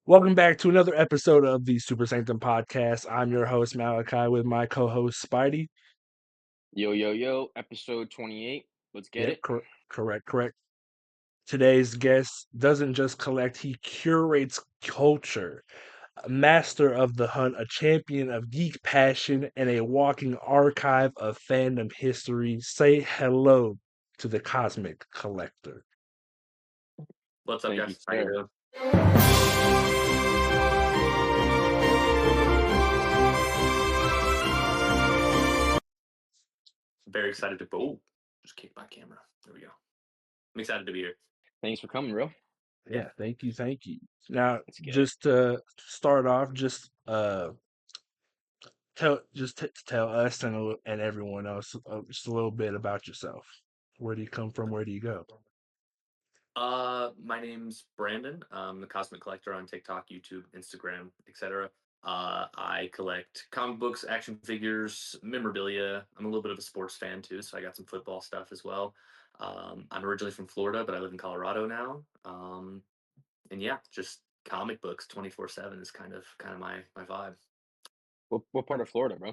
Welcome back to another episode of the Super Sanctum podcast. I'm your host, Malachi, with my co host, Spidey. Yo, yo, yo, episode 28. Let's get Yep, it. correct. Today's guest doesn't just collect, he curates culture. A master of the hunt, a champion of geek passion, and a walking archive of fandom history. Say hello to the Cosmic Collector. What's up, Thank you, guys? How you sir. doing? Very excited to just kick my camera. There we go. I'm excited to be here. Thanks for coming, bro. Yeah, thank you. Now, Let's get it. just to start off, tell us and everyone else just a little bit about yourself. Where do you come from? Where do you go? My name's Brandon. I'm the Cosmic Collector on TikTok, YouTube, Instagram, etc. I collect comic books, action figures, memorabilia. I'm a little bit of a sports fan too, so I got some football stuff as well. I'm originally from Florida, but I live in Colorado now. And yeah, just comic books 24/7 is kind of my vibe. What part of Florida, bro?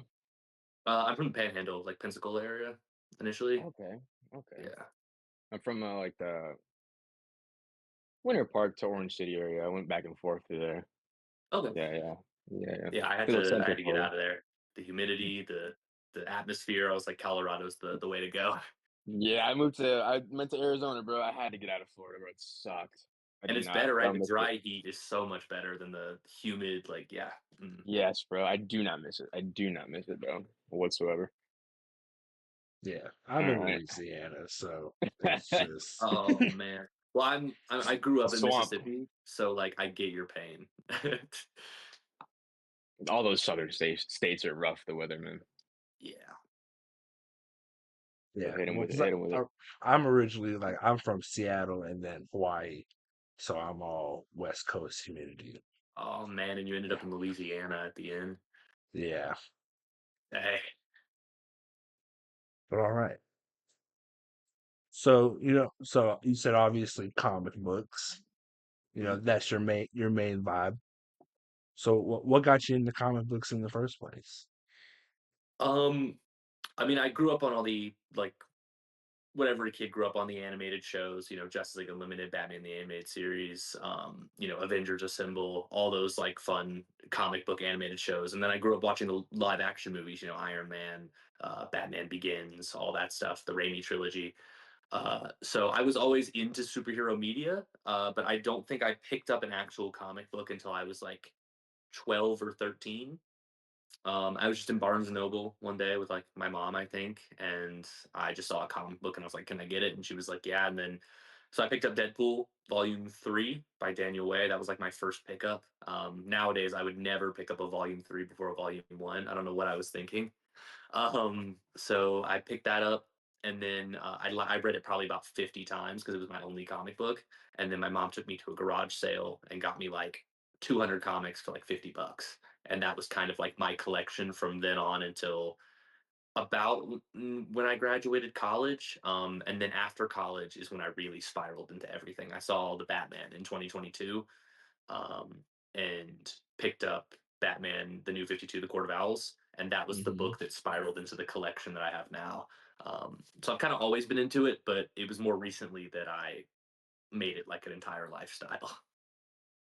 I'm from the Panhandle, like Pensacola area initially. Okay, okay. Yeah. I'm from like the Winter Park to Orange City area. I went back and forth through there. Okay. Yeah. Yeah, I had Still to I had Central to get Florida. out of there. The humidity, the atmosphere. I was like, Colorado's the way to go. Yeah, I went to Arizona, bro. I had to get out of Florida, bro. It sucked. And it's I better, right? don't The miss it. dry heat is so much better than the humid, like, yeah. Yes, bro. I do not miss it. I do not miss it, bro, whatsoever. Yeah, I'm All in right. Louisiana, so it's just Oh man. Well, I grew up in Swamp. Mississippi, so like I get your pain. All those southern states are rough, the weather, man. Yeah. So yeah. hit him Well, with it, 'cause hit him with it. I'm originally I'm from Seattle and then Hawaii, so I'm all West Coast humidity. Oh man, and you ended up in Louisiana at the end. Yeah, Hey. but all right. So you said obviously comic books. That's your main vibe. So what got you into comic books in the first place? Um, I mean, I grew up on all the like whatever a kid grew up on, the animated shows, Justice League Unlimited, Batman the Animated Series, Avengers Assemble, all those like fun comic book animated shows. And then I grew up watching the live action movies, Iron Man, Batman Begins, all that stuff, the Raimi trilogy. So I was always into superhero media, but I don't think I picked up an actual comic book until I was like 12 or 13. I was just in Barnes and Noble one day with like my mom, I think, and I just saw a comic book and I was like, "Can I get it?" And she was like, "Yeah." And then, so I picked up Deadpool Volume 3 by Daniel Way. That was like my first pickup. Nowadays, I would never pick up a Volume 3 before a Volume 1. I don't know what I was thinking. So I picked that up, and then I read it probably about 50 times because it was my only comic book. And then my mom took me to a garage sale and got me like 200 comics for like $50, and that was kind of like my collection from then on until about when I graduated college. And then after college is when I really spiraled into everything. I saw the Batman in 2022, um, and picked up Batman, the New 52, The Court of Owls, and that was the Hmm. book that spiraled into the collection that I have now. So I've kind of always been into it, but it was more recently that I made it like an entire lifestyle.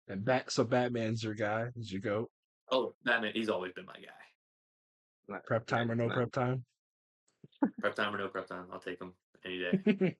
And Batman's your guy, is your goat. Oh, Batman, he's always been my guy. Prep time or no Nice. prep time? Prep time or no prep time, I'll take him any day.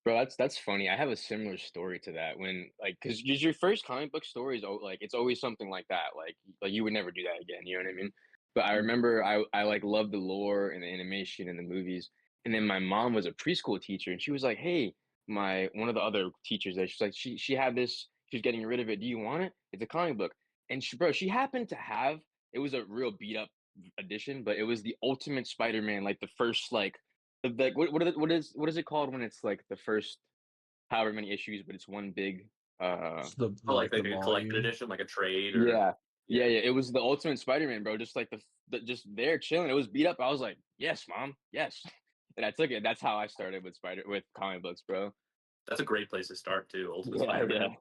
Bro, that's funny. I have a similar story to that when because your first comic book story is like it's always something like that. Like you would never do that again. You know what I mean? But I remember I like loved the lore and the animation and the movies. And then my mom was a preschool teacher, and she was like, "Hey, my one of the other teachers there, she's like, she had this. She's getting rid of it. Do you want it? It's a comic book." And she happened to have it was a real beat up edition, but it was the Ultimate Spider-Man, like the first like what is it called when it's like the first however many issues, but it's one big It's the Oh, like like the a collected volume. edition, like a trade or yeah. Yeah, yeah. yeah. It was the Ultimate Spider-Man, bro. Just like the just there chilling. It was beat up. I was like, yes, mom, yes. And I took it. That's how I started with comic books, bro. That's a great place to start too, Ultimate Yeah, yeah. Spider-Man.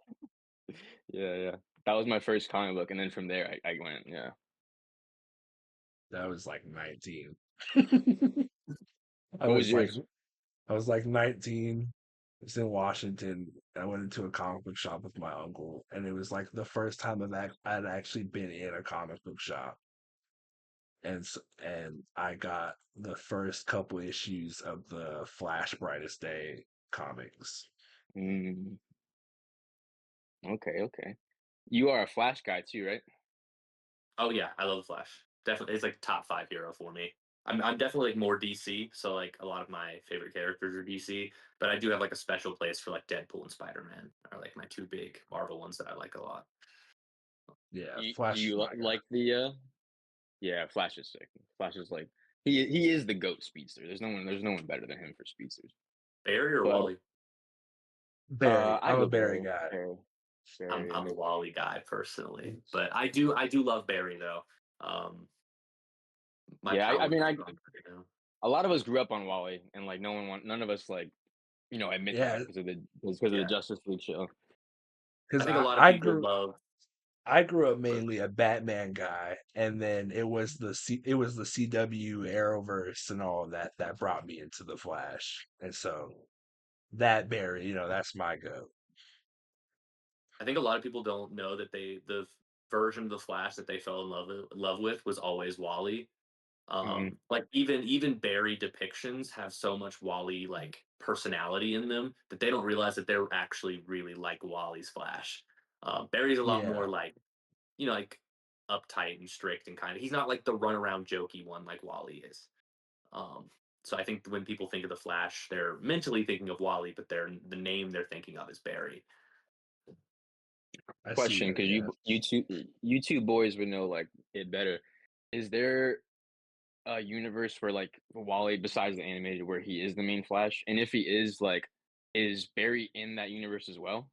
Yeah, yeah. That was my first comic book, and then from there, I went, yeah. That was like 19. I What was was like yours? I was like 19. I was in Washington. I went into a comic book shop with my uncle, and it was like the first time I'd actually been in a comic book shop. And I got the first couple issues of the Flash Brightest Day comics. Mm, okay, okay. You are a Flash guy too, right? Oh yeah, I love the Flash. Definitely, it's like top five hero for me. I'm definitely like more DC, so like a lot of my favorite characters are DC. But I do have like a special place for like Deadpool and Spider Man are like my two big Marvel ones that I like a lot. Yeah, Do Flash is you my guy. like the Yeah, Flash is sick. Flash is like he is the goat speedster. There's no one better than him for speedsters. Barry or But Wally? Barry. I I'm a go Barry Barry, guy. I'm Barry. a Wally guy personally, but I do love Barry though. Um, my Yeah, power I mean, goes on Barry now. a lot of us grew up on Wally, and like none of us like admit that Yeah, because of the yeah. Justice League show. I Because think a I, lot of I people grew love. I grew up Or, mainly a Batman guy, and then it was the CW Arrowverse and all of that that brought me into the Flash, and so that Barry, that's my go. I think a lot of people don't know that version of the Flash that they fell in love with was always Wally. Mhm. Like even Barry depictions have so much Wally like personality in them that they don't realize that they're actually really like Wally's Flash. Barry's a lot more Yeah, like like uptight and strict and kind of. He's not like the runaround jokey one like Wally is. Um, so I think when people think of the Flash, they're mentally thinking of Wally, but the name they're thinking of is Barry. I see Question, that. because Yeah, you two boys would know like it better. Is there a universe where like Wally, besides the animated, where he is the main Flash? And if he is, like, is Barry in that universe as well?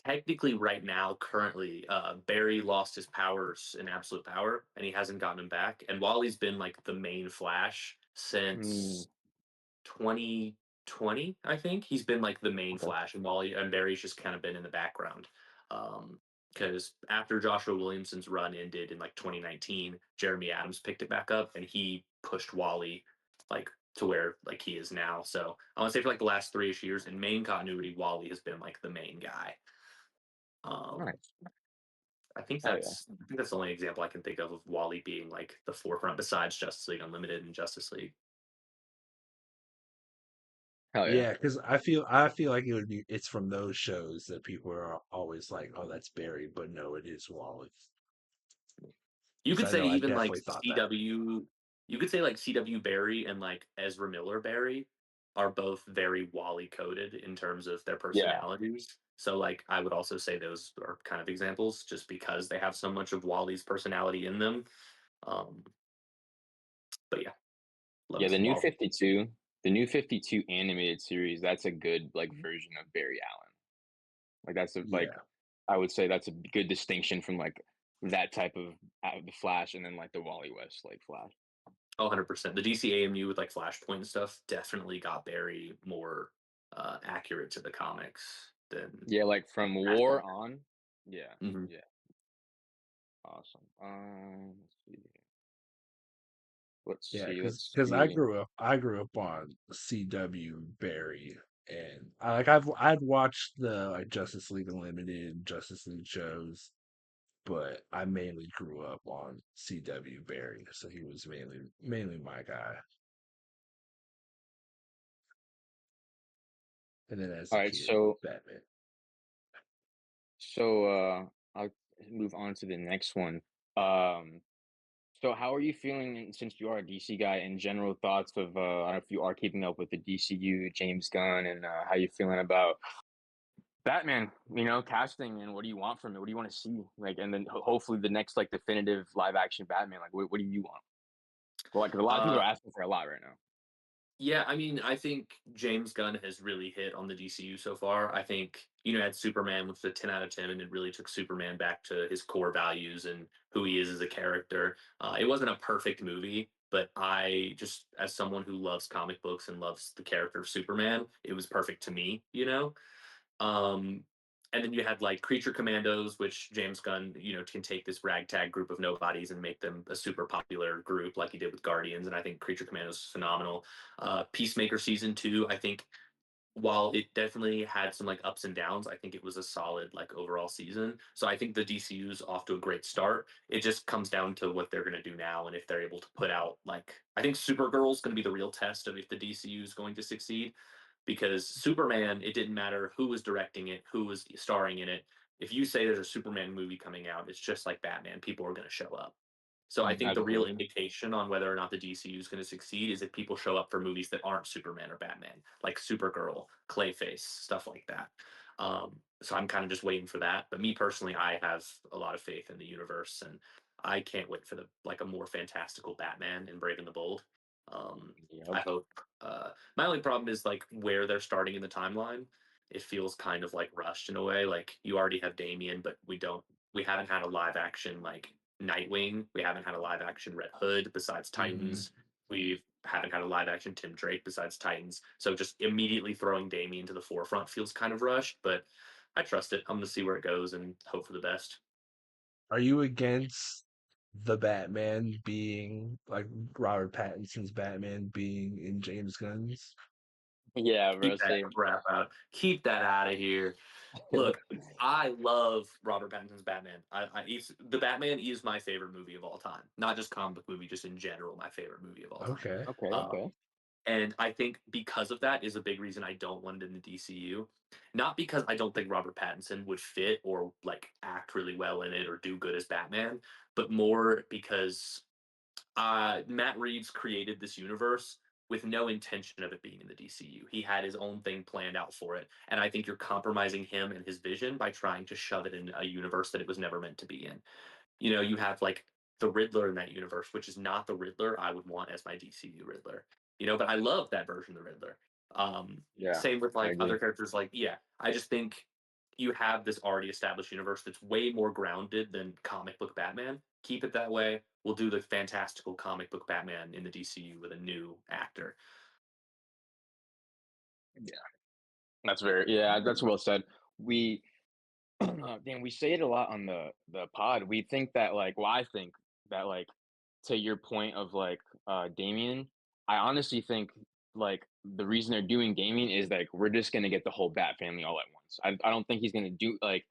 Technically, right now, currently, Barry lost his powers in absolute power, and he hasn't gotten them back. And Wally's been like the main Flash Mm, since 2020, I think. He's been like the main okay. Flash, and Wally and Barry's just kind of been in the background. Because after Joshua Williamson's run ended in like 2019, Jeremy Adams picked it back up, and he pushed Wally like to where like he is now. So I want to say for like the last 3-ish years in main continuity, Wally has been like the main guy. Um, Nice. Hell yeah. I think that's the only example I can think of Wally being like the forefront besides Justice League Unlimited and Justice League. Hell yeah. yeah. Because I feel like it's from those shows that people are always like, oh, that's Barry, but no, it is Wally. You Because could I say know I even like definitely thought that. CW. You could say like CW Barry and like Ezra Miller Barry are both very Wally coded in terms of their Yeah. personalities. So like I would also say those are kind of examples just because they have so much of Wally's personality in them. Um, but yeah, love me Yeah, some Wally. the new 52 animated series, that's a good like version of Barry Allen. Like that's a like Yeah, I would say that's a good distinction from like that type of the Flash and then like the Wally West like Flash. 100%. The DC AMU with like Flashpoint and stuff definitely got Barry more accurate to the comics than Yeah, like from War Flashpoint. on. Yeah, Mhm. yeah, awesome. Let's yeah. see, let's Because I see. grew up I grew up on CW Barry, and I'd watched the like Justice League Unlimited, Justice League shows, but I mainly grew up on CW Barry, so he was mainly my guy. And then as All a right, kid, Batman. I'll move on to the next one. Um, so how are you feeling since you are a DC guy? In general thoughts of I don't know if you are keeping up with the DCU, James Gunn, and how you feeling about Batman, casting, and what do you want from it? What do you want to see? Like, and then hopefully the next like definitive live action Batman. Like, what do you want? Well, like 'cause a lot of people Uh, are asking for a lot right now. yeah, I mean, I think James Gunn has really hit on the DCU so far. I think, had Superman with the 10 out of 10, and it really took Superman back to his core values and who he is as a character. It wasn't a perfect movie, but I just, as someone who loves comic books and loves the character of Superman, it was perfect to me. Um, And then you had like Creature Commandos, which James Gunn, can take this ragtag group of nobodies and make them a super popular group like he did with Guardians. And I think Creature Commandos is phenomenal. Peacemaker season 2, I think while it definitely had some like ups and downs, I think it was a solid like overall season. So I think the DCU's off to a great start. It just comes down to what they're going to do now and if they're able to put out like I think Supergirl's going to be the real test of if the DCU is going to succeed because Superman, it didn't matter who was directing it, who was starring in it. If you say there's a Superman movie coming out, it's just like Batman. People are going to show up. So I think the real Absolutely. indication on whether or not the DCU is going to succeed is if people show up for movies that aren't Superman or Batman, like Supergirl, Clayface, stuff like that. So I'm kind of just waiting for that. But me personally, I have a lot of faith in the universe, and I can't wait for the like a more fantastical Batman in Brave and the Bold. I Yep. hope. My only problem is like where they're starting in the timeline. It feels kind of like rushed in a way. Like you already have Damien, but we haven't had a live action like Nightwing. We haven't had a live action Red Hood besides Mhm. Titans. We haven't had a live action Tim Drake besides Titans. So just immediately throwing Damien to the forefront feels kind of rushed, but I trust it. I'm going to see where it goes and hope for the best. Are you against the Batman being like Robert Pattinson's Batman being in James Gunn's? Yeah, bro. Keep that Same. crap out. Keep that out of here. Look, I love Robert Pattinson's Batman. The Batman is my favorite movie of all time. Not just comic book movie, just in general, my favorite movie of all time. Okay. Okay. Um, Okay. and I think because of that is a big reason I don't want it in the DCU. Not because I don't think Robert Pattinson would fit or like act really well in it or do good as Batman, but more because Matt Reeves created this universe with no intention of it being in the DCU. He had his own thing planned out for it, and I think you're compromising him and his vision by trying to shove it in a universe that it was never meant to be in. You have like the Riddler in that universe, which is not the Riddler I would want as my DCU Riddler. But I love that version of the Riddler. Yeah, Same with I like other agree. characters. Like, yeah, I just think you have this already established universe that's way more grounded than comic book Batman. Keep it that way. We'll do the fantastical comic book Batman in the DCU with a new actor. Yeah, that's very yeah. That's well said. We damn, we say it a lot on the pod. We think that like, well, I think that like, to your point of like Damien, I honestly think like the reason they're doing Damien is like we're just gonna get the whole Bat family all at once. I don't think he's gonna do like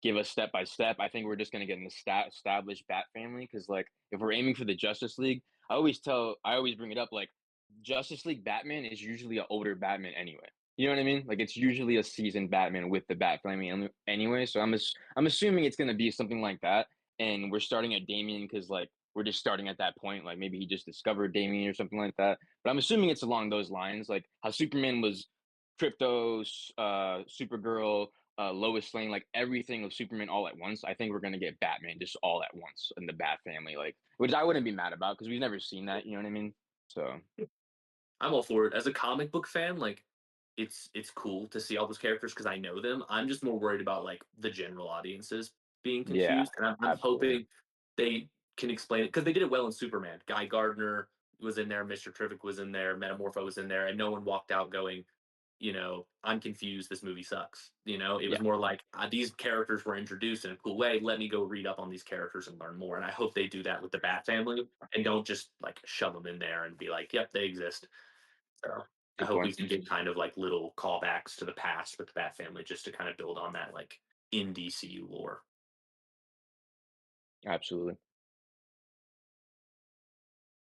give us step by step. I think we're just gonna get an established Bat family because like if we're aiming for the Justice League, I always bring it up like Justice League Batman is usually an older Batman anyway. You know what I mean? Like it's usually a seasoned Batman with the Bat family anyway. So I'm assuming it's gonna be something like that. And we're starting at Damien because like we're just starting at that point. Like maybe he just discovered Damien or something like that. But I'm assuming it's along those lines, like how Superman was Crypto, Supergirl, Lois Lane, like everything of Superman all at once. I think we're gonna get Batman just all at once in the Bat family, like which I wouldn't be mad about because we've never seen that. You know what I mean? So I'm all for it. As a comic book fan, like it's cool to see all those characters because I know them. I'm just more worried about like the general audiences being yeah, confused, and I'm absolutely. hoping they can explain it because they did it well in Superman. Guy Gardner was in there, Mr. Terrific was in there, Metamorpho was in there, and no one walked out going, I'm confused. This movie sucks. It was Yeah, more like these characters were introduced in a cool way. Let me go read up on these characters and learn more. And I hope they do that with the Bat family and don't just like shove them in there and be like, yep, they exist. So I good hope we point. can get kind of like little callbacks to the past with the Bat family just to kind of build on that like in DCU lore. Absolutely.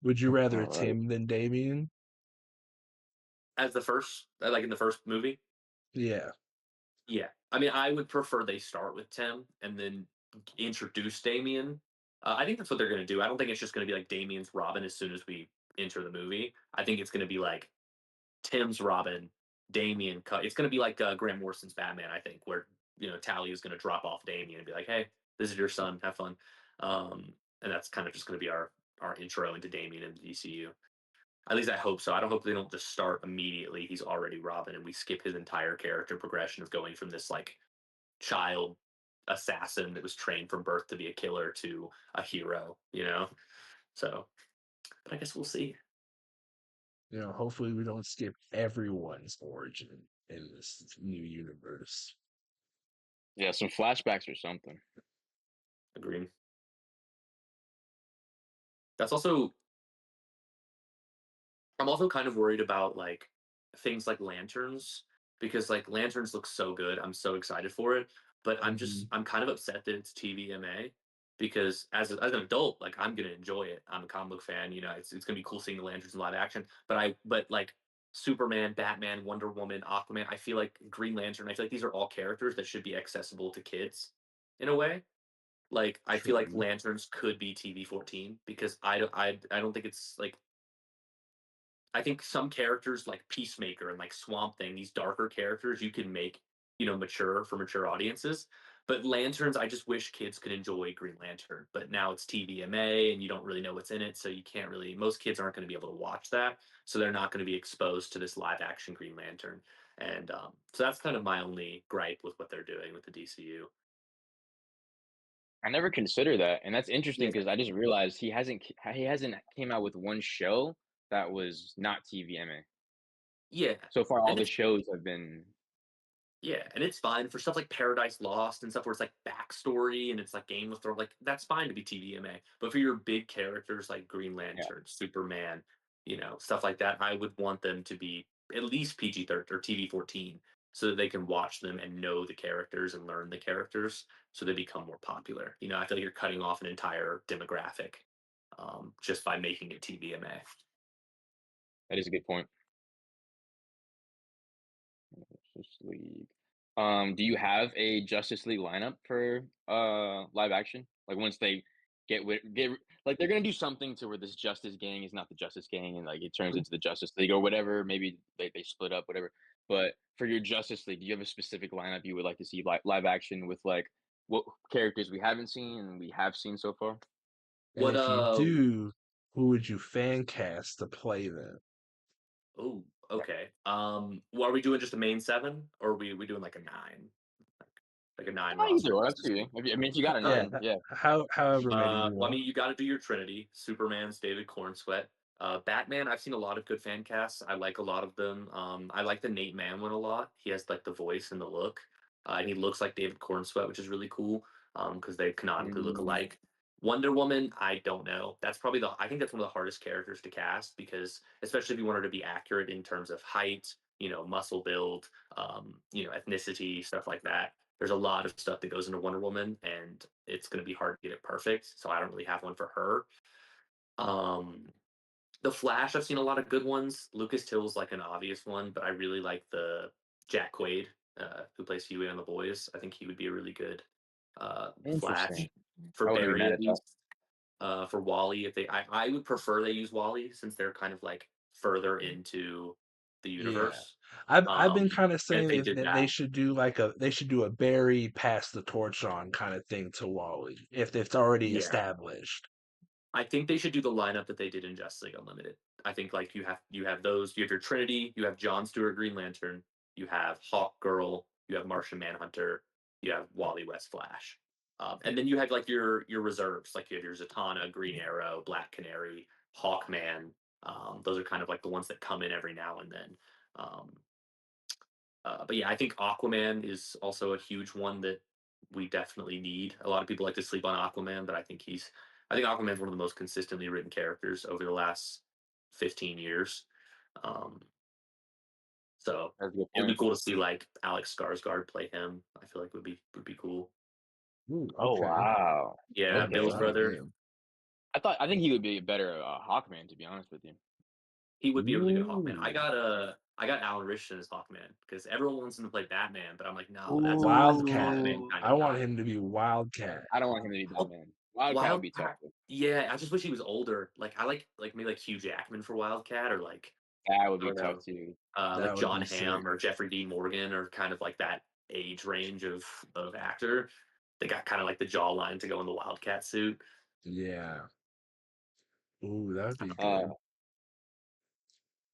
Would you rather All right. Tim than Damien? As the first, like in the first movie, Yeah. yeah. I mean, I would prefer they start with Tim and then introduce Damien. I think that's what they're going to do. I don't think it's just going to be like Damien's Robin as soon as we enter the movie. I think it's going to be like Tim's Robin, Damien. It's going to be like Grant Morrison's Batman. I think where Talia is going to drop off Damien and be like, "Hey, this is your son. Have fun." And that's kind of just going to be our intro into Damien in the DCU. At least I hope so. I don't hope they don't just start immediately. He's already Robin, and we skip his entire character progression of going from this like child assassin that was trained from birth to be a killer to a hero. So, but I guess we'll see. Hopefully we don't skip everyone's origin in this new universe. Yeah, some flashbacks or something. Agreed. That's also I'm also kind of worried about like things like lanterns because like lanterns look so good. I'm so excited for it, but Mhm. I'm kind of upset that it's TVMA because as an adult, like I'm gonna enjoy it. I'm a comic book fan, you know. It's gonna be cool seeing the lanterns in live action. But like Superman, Batman, Wonder Woman, Aquaman, I feel like Green Lantern. I feel like these are all characters that should be accessible to kids in a way. Like I feel like True. lanterns could be TV-14 because I don't think it's like I think some characters like Peacemaker and like Swamp Thing, these darker characters, you can make, you know, mature for mature audiences. But Lanterns, I just wish kids could enjoy Green Lantern. But now it's TVMA and you don't really know what's in it. So you can't really, most kids aren't going to be able to watch that. So they're not going to be exposed to this live action Green Lantern. And so that's kind of my only gripe with what they're doing with the DCU. I never consider that, and that's interesting Yeah. because I just realized he hasn't came out with one show that was not TVMA. Yeah. So far, all And the it's shows have been Yeah, and it's fine for stuff like Paradise Lost and stuff where it's like backstory and it's like Game of Thrones. Like that's fine to be TVMA. But for your big characters like Green yeah. Lantern, Superman, you know, stuff like that, I would want them to be at least PG-13 or TV-14 so that they can watch them and know the characters and learn the characters so they become more popular. You know, I feel like you're cutting off an entire demographic just by making it TVMA. That is a good point. Justice League. Do you have a Justice League lineup for live action? Like once they like they're gonna do something to where this Justice Gang is not the Justice Gang and like it turns into the Justice League or whatever. Maybe they split up, whatever. But for your Justice League, do you have a specific lineup you would like to see live action with like what characters we haven't seen and we have seen so far? And What if you do, who would you fan cast to play them? Oh, okay. Well, are we doing just a main 7 or are we doing like a 9? Like like a 9 Either roster or, up Justice to you. League? I mean, if you got a Yeah, nine, yeah. however many you Well, I want. mean, you gotta do your Trinity. Superman's David Cornsweet. Batman, I've seen a lot of good fan casts. I like a lot of them. I like the Nate Man one a lot. He has like the voice and the look. And he looks like David Cornsweet, which is really cool. Because they canonically look Mm, alike. Wonder Woman, I don't know. That's probably I think that's one of the hardest characters to cast because especially if you want her to be accurate in terms of height, you know, muscle build, you know, ethnicity, stuff like that. There's a lot of stuff that goes into Wonder Woman, and it's going to be hard to get it perfect. So I don't really have one for her. Um, the Flash, I've seen a lot of good ones. Lucas Till's like an obvious one, but I really like the Jack Quaid, who plays Huey on The Boys. I think he would be a really good interesting. Flash for I wouldn't be Barry mad at at that. least. For Wally, if I would prefer they use Wally since they're kind of like further into the Yeah. universe. I've been kind of And if saying they did that they that, should do like they should do a Barry pass the torch on kind of thing to Wally if it's already yeah, established. I think they should do the lineup that they did in Justice League Unlimited. I think like you have those, you have your Trinity, you have John Stewart Green Lantern, you have Hawk Girl, you have Martian Manhunter, you have Wally West Flash, and then you have like your reserves, like you have your Zatanna, Green Arrow, Black Canary, Hawkman. Those are kind of like the ones that come in every now and then. Um, but yeah, I think Aquaman is also a huge one that we definitely need. A lot of people like to sleep on Aquaman, but I think Aquaman's one of the most consistently written characters over the last 15 years. Um, so That's a good it would be point. cool to see like Alex Skarsgård play him. I feel like would be cool. Ooh, Oh okay. wow. Yeah, Okay, Bill's Okay. I'm brother. in. I think he would be a better Hawkman, to be honest with you. He would be a really good Hawkman. Ooh. I got Alan Richardson as Hawkman because everyone wants him to play Batman, but I'm like, no, that's a Hawkman Ooh. kind I of want guy. him to be Wildcat. I don't want him to be Batman. Wildcat would be tough. Wildcat. Yeah, I just wish he was older. Like I like maybe like Hugh Jackman for Wildcat or like That would I be don't tough know, too. That like would John be sick. Hamm or Jeffrey Dean Morgan or kind of like that age range of actor. They got kind of like the jawline to go in the Wildcat suit. Yeah. Ooh, that would be Uh, good.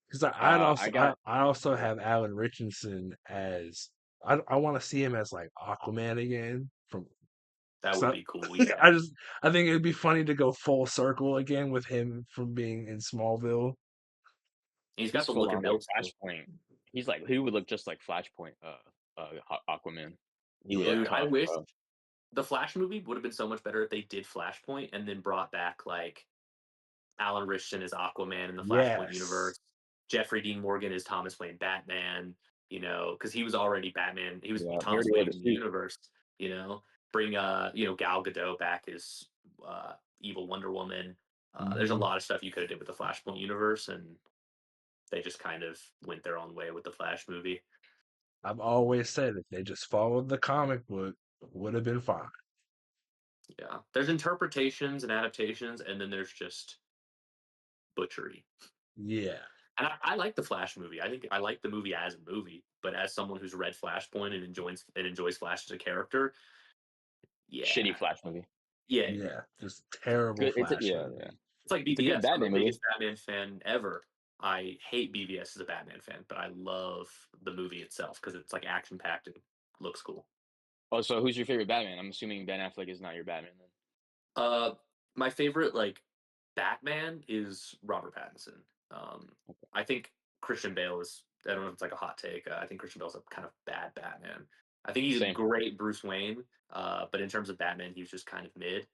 Because I'd I also got I also have Alan Richardson as I want to see him as like Aquaman again from That would so be cool. Yeah, I think it'd be funny to go full circle again with him from being in Smallville. he's got he's the full look on of like Mill still. Flashpoint. He would look just like Flashpoint. Aquaman. He looked Dude, I tough, wish bro. the Flash movie would have been so much better if they did Flashpoint and then brought back like Alan Richardson as Aquaman in the Flashpoint Yes. universe. Jeffrey Dean Morgan is Thomas Wayne Batman, because he was already Batman. He was Yeah, he Thomas already wore Wayne the in the suit. universe, you know. Bring Gal Gadot back as evil Wonder Woman. There's a Hmm. lot of stuff you could have did with the Flashpoint universe, and they just kind of went their own way with the Flash movie. I've always said if they just followed the comic book, would have been fine. Yeah. There's interpretations and adaptations, and then there's just butchery. Yeah. And I like the Flash movie. I think I like the movie as a movie, but as someone who's read Flashpoint and enjoys Flash as a character, Shitty yeah, Flash movie. yeah, yeah. Yeah. Just terrible Good. Flash Yeah, yeah. movie. It's like It's a good BVS. I'm the Batman movie. biggest Batman fan ever. I hate BVS as a Batman fan, but I love the movie itself because it's like action packed and looks cool. Oh, so who's your favorite Batman? I'm assuming Ben Affleck is not your Batman then. Uh, my favorite like Batman is Robert Pattinson. I think Christian Bale is. I don't know if it's like a hot take. I think Christian Bale's a kind of bad Batman. I think he's a Same. great Bruce Wayne, but in terms of Batman, he's just kind of mid.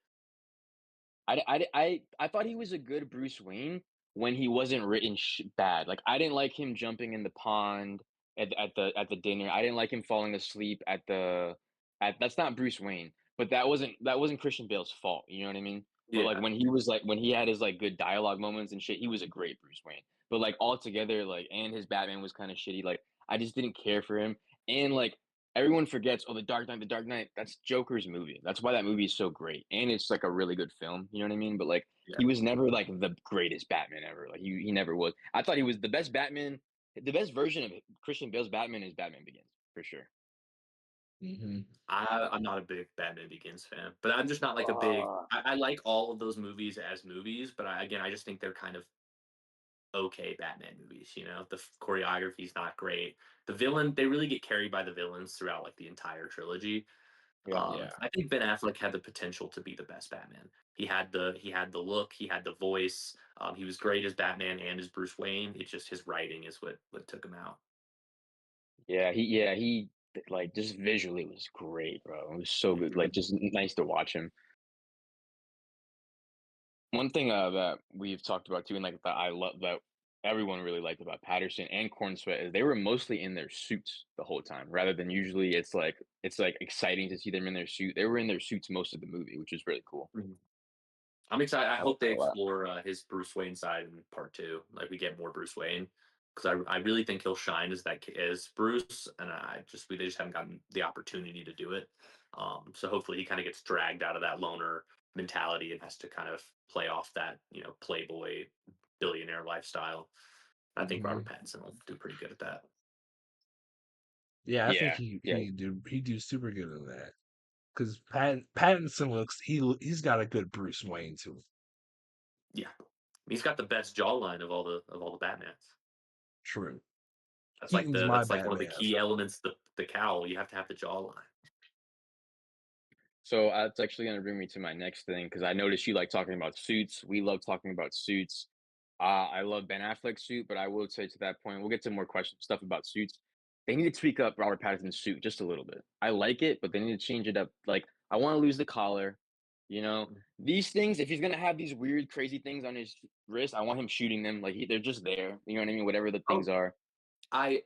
I thought he was a good Bruce Wayne when he wasn't written bad. Like I didn't like him jumping in the pond at the dinner. I didn't like him falling asleep at the at that's not Bruce Wayne. But that wasn't Christian Bale's fault. You know what I mean? But like Yeah, when he had his like good dialogue moments and shit, he was a great Bruce Wayne. But like altogether, like and his Batman was kind of shitty. Like I just didn't care for him. And like everyone forgets, oh, The Dark Knight, that's Joker's movie. That's why that movie is so great. And it's like a really good film, you know what I mean? But like yeah. he was never like the greatest Batman ever. Like he never was. I thought he was the best Batman. The best version of Christian Bale's Batman is Batman Begins, for sure. Hmm. I'm not a big Batman Begins fan, but I'm just not like a big. Uh, I like all of those movies as movies, but I just think they're kind of okay Batman movies. The choreography's not great. The villain, they really get carried by the villains throughout like the entire trilogy. yeah. Yeah. I think Ben Affleck had the potential to be the best Batman. He had the look, he had the voice. He was great as Batman and as Bruce Wayne. It's just his writing is what took him out. He like just visually was great, bro. It was so good. Like Mhm. just nice to watch him. One thing that we've talked about too, and like that I love that everyone really liked about Patterson and Corn Sweat is they were mostly in their suits the whole time, rather than usually it's like exciting to see them in their suit. They were in their suits most of the movie, which is really cool. Mhm. I'm excited. I I like hope that they a lot. explore his Bruce Wayne side in part two. Like we get more Bruce Wayne because I really think he'll shine as Bruce, and they just haven't gotten the opportunity to do it. So hopefully he kind of gets dragged out of that loner mentality and has to kind of play off that playboy billionaire lifestyle. I think Hmm. Robert Pattinson will do pretty good at that. Yeah, I think Yeah, he yeah. he do super good in that. Because Pattinson he's got a good Bruce Wayne too. Yeah, he's got the best jawline of all the Batmans. True. That's like Keaton's the my that's like one of the Batman. key elements. The cowl. You have to have the jawline. So that's actually going to bring me to my next thing because I noticed you like talking about suits. We love talking about suits. I love Ben Affleck's suit, but I will say to that point, we'll get to more questions stuff about suits. They need to tweak up Robert Pattinson's suit just a little bit. I like it, but they need to change it up. Like I want to lose the collar. You know these things. If he's gonna have these weird, crazy things on his wrist, I want him shooting them. Like they're just there. You know what I mean? Whatever the things Oh, are, I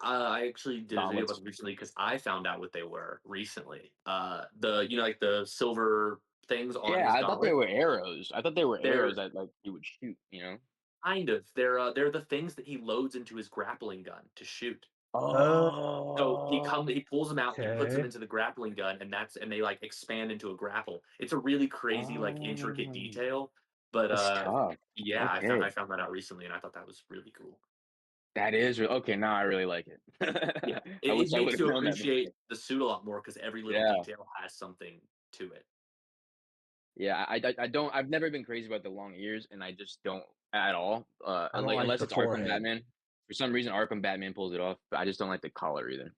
actually did a video about gauntlets. this recently because I found out what they were recently. Like the silver things on Yeah, his I thought they gauntlet. were arrows. I thought they were arrows They're that like he would shoot. You know. kind of they're the things that he loads into his grappling gun to shoot. Uh, So Oh, he pulls them out and he puts them okay. into the grappling gun, and they like expand into a grapple. It's a really crazy, like intricate oh, detail. But that's tough. yeah, I Okay, found that out recently, and I thought that was really cool. that is okay. Now I really like Yeah, it. it, I it wish I would makes have you known that appreciate before. the suit a lot more because every little Yeah, detail has something to it. yeah. I don't. I've never been crazy about the long ears, and I just don't at all. I don't Like like unless the it's Arkham forehead. Batman. For some reason, Arkham Batman pulls it off, but I just don't like the collar either.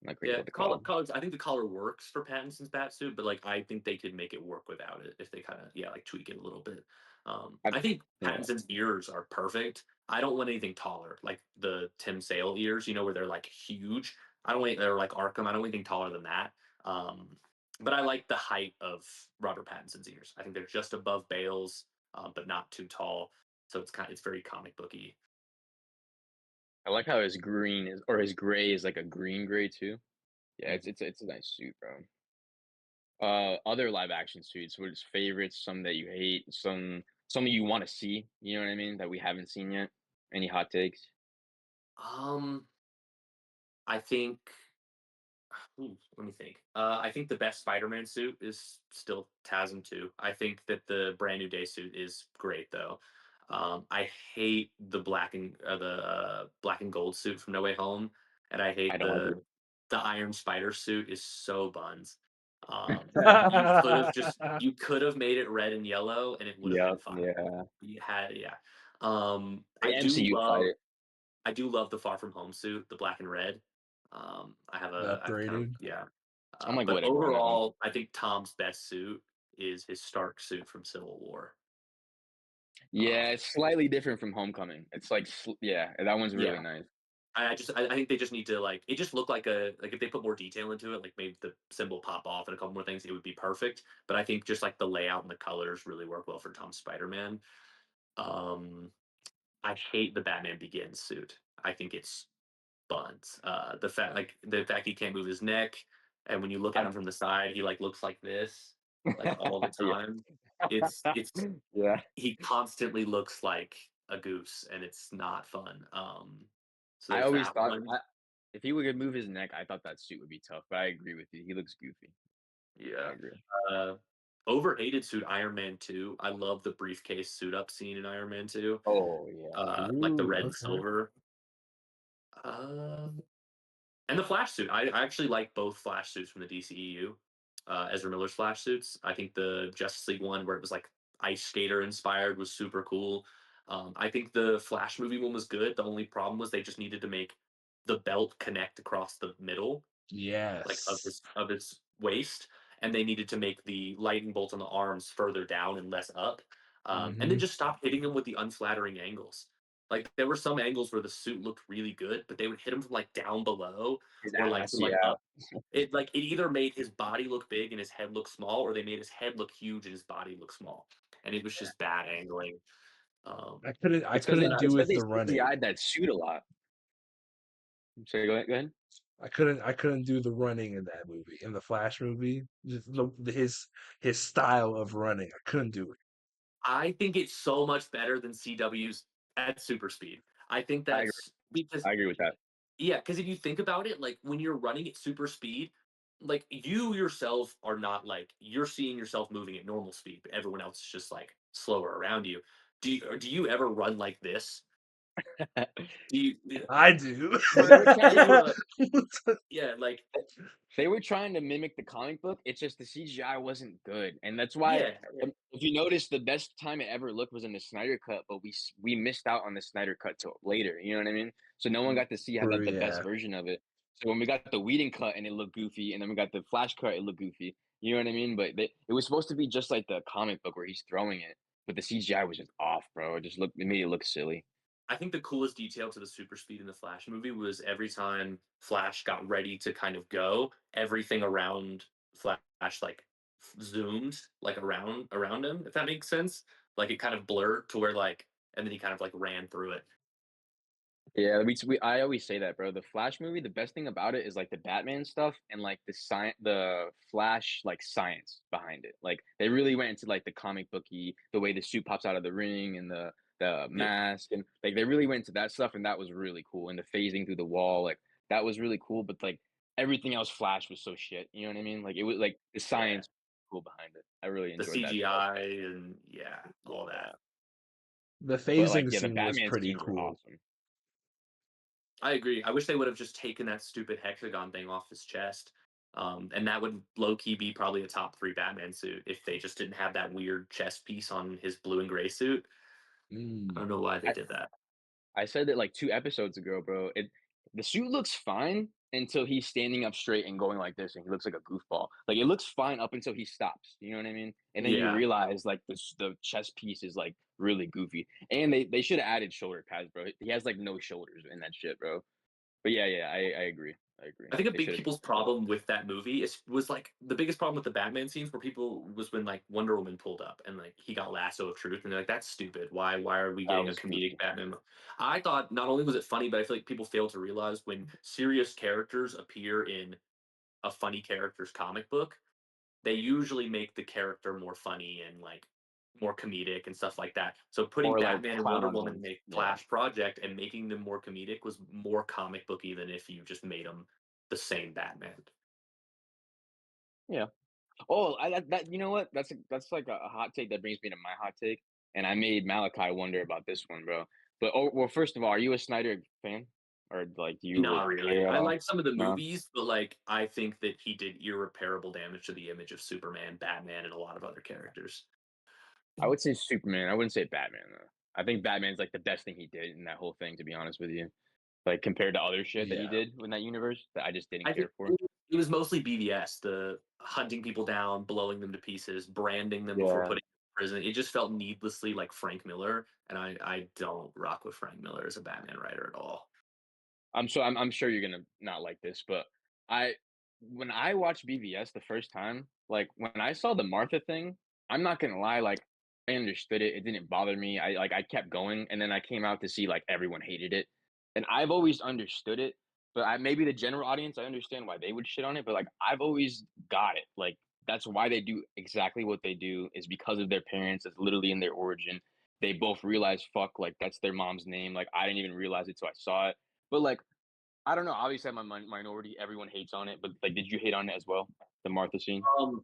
I'm not crazy Yeah, about the collar. I think the collar works for Pattinson's bat suit, but like I think they could make it work without it if they kind of like tweak it a little bit. I, I think yeah. Pattinson's ears are perfect. I don't want anything taller, like the Tim Sale ears, where they're like huge. I don't want or like Arkham. I don't want anything taller than that. But I like the height of Robert Pattinson's ears. I think they're just above Bale's, but not too tall. So it's very comic booky. I like how his green is or his gray is like a green gray too. Yeah, Mhm. it's a nice suit, bro. Other live action suits, what's favorites, some that you hate, some you wanna see, you know what I mean, that we haven't seen yet? Any hot takes? Um, I think let me think. I think the best Spider-Man suit is still TASM 2. I think that the Brand New Day suit is great though. I hate the black and gold suit from No Way Home, and I I hate don't agree. the Iron Spider suit is so buns. Yeah. You could have made it red and yellow, and it would have been Yep, fine. yeah. You had yeah. The MCU fight it. I do love the Far From Home suit, the black and red. The I've kind of upgraded. yeah. I'm, like, But whatever on that one. overall, I think Tom's best suit is his Stark suit from Civil War. Yeah, Um, it's slightly different from Homecoming. It's like yeah, that one's really yeah, nice. I think they just need to like it just looked like a like if they put more detail into it, like made the symbol pop off and a couple more things, it would be perfect. But I think just like the layout and the colors really work well for Tom's Spider Man. Um, I hate the Batman Begins suit. I think it's buns. The fact he can't move his neck, and when you look at I him from the side, he like looks like this, like all the Yeah. time. It's Yeah. he constantly looks like a goose, and it's not fun. So I there's always that thought one. if he would move his neck, I thought that suit would be tough, but I agree with you. He looks goofy. I Yeah. agree. Uh, Overhated suit Iron Man 2. I love the briefcase suit up scene in Iron Man 2. Oh, yeah. Like the Ooh, red and okay. silver. And the Flash suit. I actually like both Flash suits from the DCEU. Ezra Miller's Flash suits. I think the Justice League one where it was like ice skater inspired was super cool. I think the Flash movie one was good. The only problem was they just needed to make the belt connect across the middle, like Yes. of his waist, and they needed to make the lightning bolts on the arms further down and less up, and then Mhm. just stop hitting him with the unflattering angles. Like there were some angles where the suit looked really good, but they would hit him from like down below His or like ass, from like yeah. up. It either made his body look big and his head look small, or they made his head look huge and his body look small, and it was just bad angling. Um, I It's 'cause they couldn't do it's 'cause with they the running. CGI'd that suit a lot. Sorry, go ahead. I couldn't do the running in that movie. In the Flash movie, just his style of running. I couldn't do it. I think it's so much better than CW's at super speed. I think I agree. that's because I agree with that. yeah, because if you think about it, like when you're running at super speed, like you yourself are not like you're seeing yourself moving at normal speed, but everyone else is just like slower around you. Do you ever run like this? Do you I do. Because they were do trying you yeah, like they were trying to mimic the comic book, it's just the CGI wasn't good, and that's why, yeah, if you notice, the best time it ever looked was in the Snyder Cut, but we missed out on the Snyder Cut till later, you know what I mean? So no one got to see how True, the best yeah. version of it. So when we got the Whedon cut and it looked goofy, and then we got the Flash cut, it looked goofy, you know what I mean? But it was supposed to be just like the comic book where he's throwing it, but the CGI was just off, bro. It made it look silly. I think the coolest detail to the super speed in the Flash movie was every time Flash got ready to kind of go, everything around Flash like zoomed like around him, if that makes sense. Like it kind of blurred to where like and then he kind of like ran through it. Yeah, I always say that, bro. The Flash movie, the best thing about it is like the Batman stuff and like the Flash like science behind it. Like they really went into like the comic booky, the way the suit pops out of the ring and the Yeah. mask and like they really went into that stuff and that was really cool. And the phasing through the wall, like that was really cool. But like everything else, Flash was so shit. You know what I mean? Like it was like the Yeah. science cool behind it. I really The enjoyed that stuff. CGI and yeah, all Yeah, that. The but like phasing yeah, the scene was Batman pretty scenes were cool. awesome. I agree. I wish they would have just taken that stupid hexagon thing off his chest. And that would low key be probably a top three Batman suit if they just didn't have that weird chest piece on his blue and gray suit. I Mm. don't know why they did that. I said it like 2 episodes ago, bro. The suit looks fine until he's standing up straight and going like this, and he looks like a goofball. Like, it looks fine up until he stops, you know what I mean? And then you Yeah, realize, like, the chest piece is, like, really goofy. And they should have added shoulder pads, bro. He has, like, no shoulders in that shit, bro. But yeah, I agree. I agree. I think a They big should have people's just done problem with that movie was like the biggest problem with the Batman scenes were people was when like Wonder Woman pulled up and like he got lasso of truth and they're like that's stupid. Why are we that getting a was comedic goofy. Batman? I thought not only was it funny, but I feel like people fail to realize when serious characters appear in a funny character's comic book, they usually make the character more funny and like more comedic and stuff like that. So putting Or like Batman and Wonder Woman clowning. in a Yeah. Flash project and making them more comedic was more comic booky than if you just made them the same Batman. Yeah. Oh, that you know what? That's like a hot take that brings me to my hot take, and I made Malachi wonder about this one, bro. But oh, well, first of all, are you a Snyder fan, or like do you Not really. care at I all? like some of the No, movies, but like I think that he did irreparable damage to the image of Superman, Batman, and a lot of other characters. I would say Superman. I wouldn't say Batman though. I think Batman's like the best thing he did in that whole thing, to be honest with you. Like compared to other shit that he Yeah. did in that universe that I just didn't I think care for. it was mostly BVS, the hunting people down, blowing them to pieces, branding them before Yeah, putting them in prison. It just felt needlessly like Frank Miller, and I don't rock with Frank Miller as a Batman writer at all. I'm sure you're gonna not like this, but I when I watched BVS the first time, like when I saw the Martha thing, I'm not gonna lie, like I understood it. It didn't bother me. I kept going, and then I came out to see like everyone hated it, and I've always understood it. But I maybe the general audience, I understand why they would shit on it, but like I've always got it. Like that's why they do exactly what they do is because of their parents. It's literally in their origin. They both realize fuck, like that's their mom's name. Like I didn't even realize it till I saw it. But like I don't know. Obviously, I'm a minority. Everyone hates on it, but like, did you hate on it as well? The Martha scene. Um,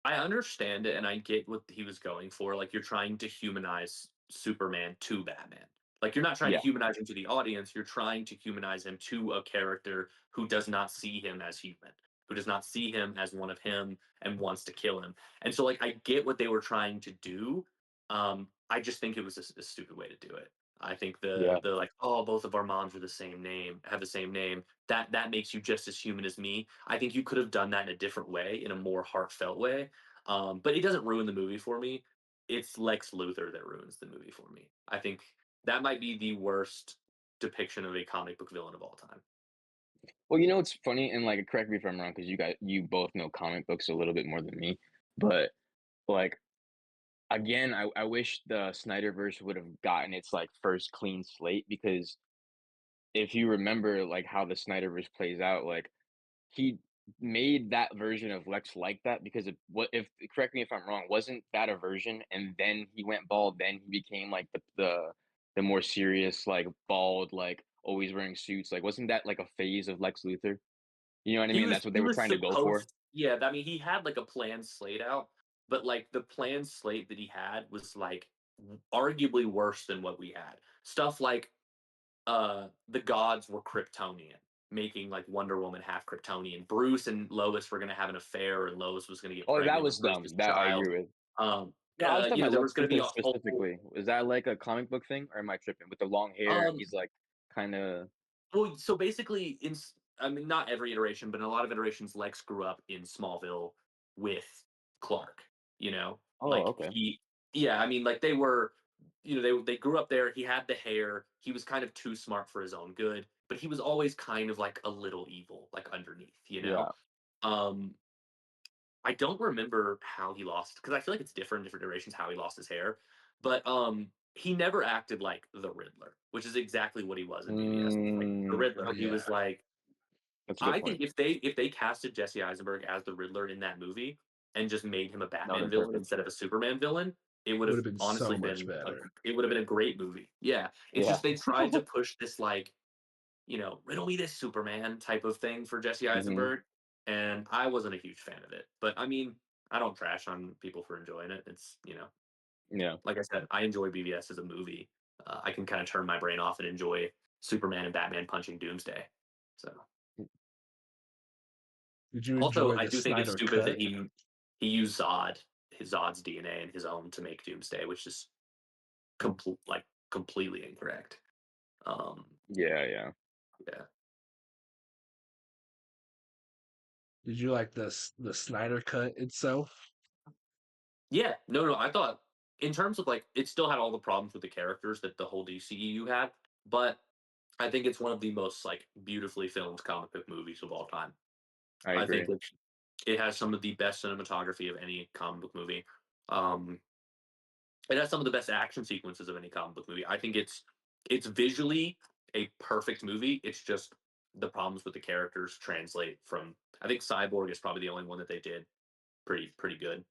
I understand it and I get what he was going for. Like you're trying to humanize Superman to Batman. Like you're not trying to Yeah, humanize him to the audience, you're trying to humanize him to a character who does not see him as human, who does not see him as one of him and wants to kill him. And so like I get what they were trying to do. I just think it was a stupid way to do it. I think yeah, the like, oh, both of our moms are the same name, have the same name. That makes you just as human as me. I think you could have done that in a different way, in a more heartfelt way. But it doesn't ruin the movie for me. It's Lex Luthor that ruins the movie for me. I think that might be the worst depiction of a comic book villain of all time. Well, you know what's funny, and like, correct me if I'm wrong, because you both know comic books a little bit more than me. But like, again, I wish the Snyderverse would have gotten its like first clean slate because if you remember like how the Snyderverse plays out, like he made that version of Lex like that because of what if correct me if I'm wrong, wasn't that a version and then he went bald, then he became like the more serious, like bald, like always wearing suits. Like wasn't that like a phase of Lex Luthor? You know what I mean? That's what He they were was trying to go for. supposed, yeah, I mean he had like a planned slate out, but like the planned slate that he had was like arguably worse than what we had. Stuff like the gods were Kryptonian, making like Wonder Woman half Kryptonian. Bruce and Lois were gonna have an affair, and Lois was gonna get Oh, that pregnant was with Bruce's dumb. That I child. agree with. Um, No, I was talking about there was Lex gonna be Luthor a whole specifically. Is that like a comic book thing, or am I tripping? With the long hair, and um he's like kind of. well, so basically I mean not every iteration, but in a lot of iterations, Lex grew up in Smallville with Clark, you know? Oh, Like okay. he yeah, I mean like they were they grew up there, he had the hair, he was kind of too smart for his own good, but he was always kind of like a little evil, like underneath, you know? Yeah. Um I don't remember how he lost because I feel like it's different in different iterations how he lost his hair, but he never acted like the Riddler, which is exactly what he was in BVS. Like the Riddler, he Yeah. was like That's a good I think point. if they casted Jesse Eisenberg as the Riddler in that movie and just made him a That would Batman have been villain perfect. instead of a Superman villain, it would Would have have been so honestly much been better. it would have been a great movie. Yeah, it's Yeah. just they tried to push this like riddle me this Superman type of thing for Jesse Hmm. Eisenberg, and I wasn't a huge fan of it. But I mean, I don't trash on people for enjoying it. It's Yeah. like I said, I enjoy BVS as a movie. I can kind of turn my brain off and enjoy Superman and Batman punching Doomsday. So Did you also, enjoy I the do think it's Snyder stupid that cut? he used Zod's DNA and his own to make Doomsday, which is completely incorrect. Um, Yeah. Yeah. yeah. Did you like the Snyder cut itself? Yeah, no, I thought in terms of like it still had all the problems with the characters that the whole DCEU had, but I think it's one of the most like beautifully filmed comic book movies of all time. I I think agree. it has some of the best cinematography of any comic book movie. Um, it has some of the best action sequences of any comic book movie. I think it's visually a perfect movie. It's just the problems with the characters translate from. I think Cyborg is probably the only one that they did pretty good.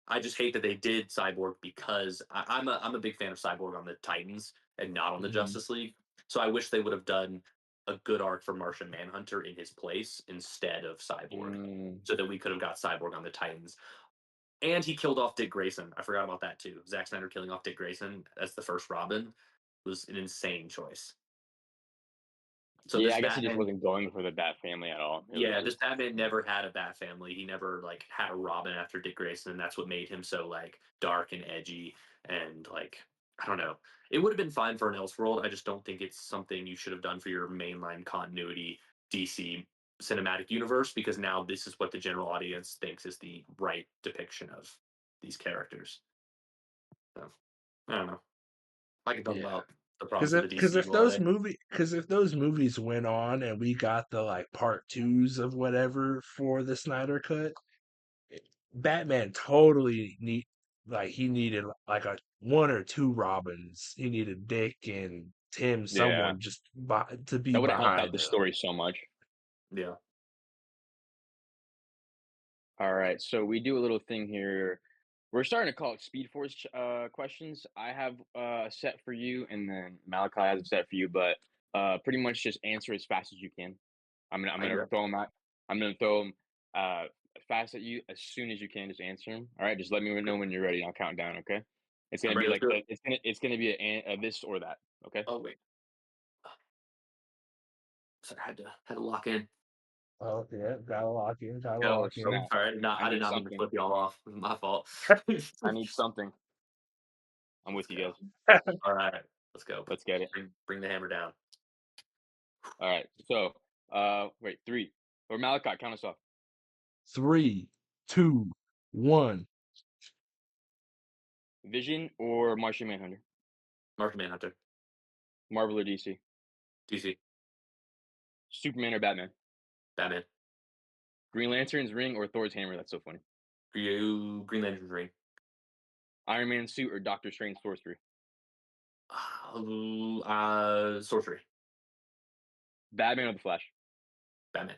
I just hate that they did Cyborg because I'm a big fan of Cyborg on the Titans and not on the Mhm. Justice League. So I wish they would have done a good arc for Martian Manhunter in his place instead of Cyborg, Mm, so that we could have got Cyborg on the Titans. And he killed off Dick Grayson. I forgot about that too. Zack Snyder killing off Dick Grayson as the first Robin was an insane choice. So yeah, this I guess he just Batman, wasn't going for the Bat family at all. It was yeah, this just Batman never had a Bat family. He never like had a Robin after Dick Grayson, and that's what made him so like dark and edgy and like I don't know. It would have been fine for an Elseworld. I just don't think it's something you should have done for your mainline continuity DC cinematic universe because now this is what the general audience thinks is the right depiction of these characters. So I don't know. I can talk Yeah. about the Because problems with if the because DCU if all those day. movie because if those movies went on and we got the like part twos of whatever for the Snyder cut, Batman totally he needed like a one or two Robins. He needed Dick and Tim, yeah. someone just to be That would have helped out behind the him. story so much. Yeah. All right, so we do a little thing here. We're starting to call it Speed Force questions. I have a set for you, and then Malachi has a set for you. But pretty much just answer as fast as you can. I'm I gonna guess. throw them out. I'm gonna throw them fast at you as soon as you can. Just answer them. All right, just let me know when you're ready. I'll count down. Okay. It's I'm gonna be ready. Let's like do it. it's gonna be a this or that. Okay. Oh wait. Sorry, I had to lock in. Oh yeah, gotta lock in, gotta Oh, lock so in. Snap. sorry. I I did need not mean to something. flip y'all off. It was my fault. I need something. I'm Let's with you go. guys. All right. Let's go. Let's get it. Bring the hammer down. All right. So, wait, three. Or Malachi, count us off. Three, two, one. Vision or Martian Manhunter? Martian Manhunter. Marvel or DC? DC. Superman or Batman? Batman. Green Lantern's ring or Thor's hammer? That's so funny. Green Lantern ring. Iron Man suit or Doctor Strange sorcery? Sorcery. Batman or the Flash? Batman.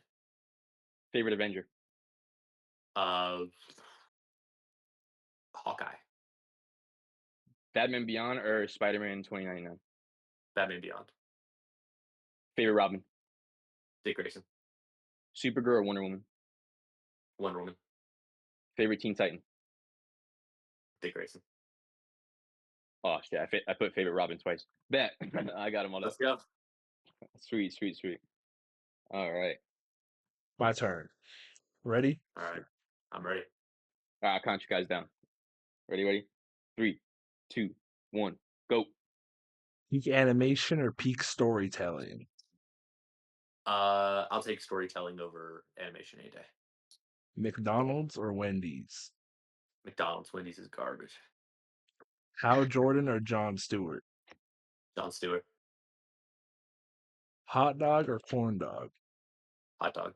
Favorite Avenger? Uh, Hawkeye. Batman Beyond or Spider-Man 2099? Batman Beyond. Favorite Robin? Dick Grayson. Supergirl or Wonder Woman? Wonder Woman. Favorite Teen Titan? Dick Grayson. Oh shit, I put favorite Robin twice. Bet I got them all up. Let's go. Sweet, sweet, sweet. All right, My turn. Ready? All right. I'm ready. I'll count you guys down. Ready, ready. Three, two, one, go. Peak animation or peak storytelling? I'll take storytelling over animation any day. McDonald's or Wendy's? McDonald's, Wendy's is garbage. Hal Jordan or John Stewart? Jon Stewart. Hot dog or corn dog? Hot dog.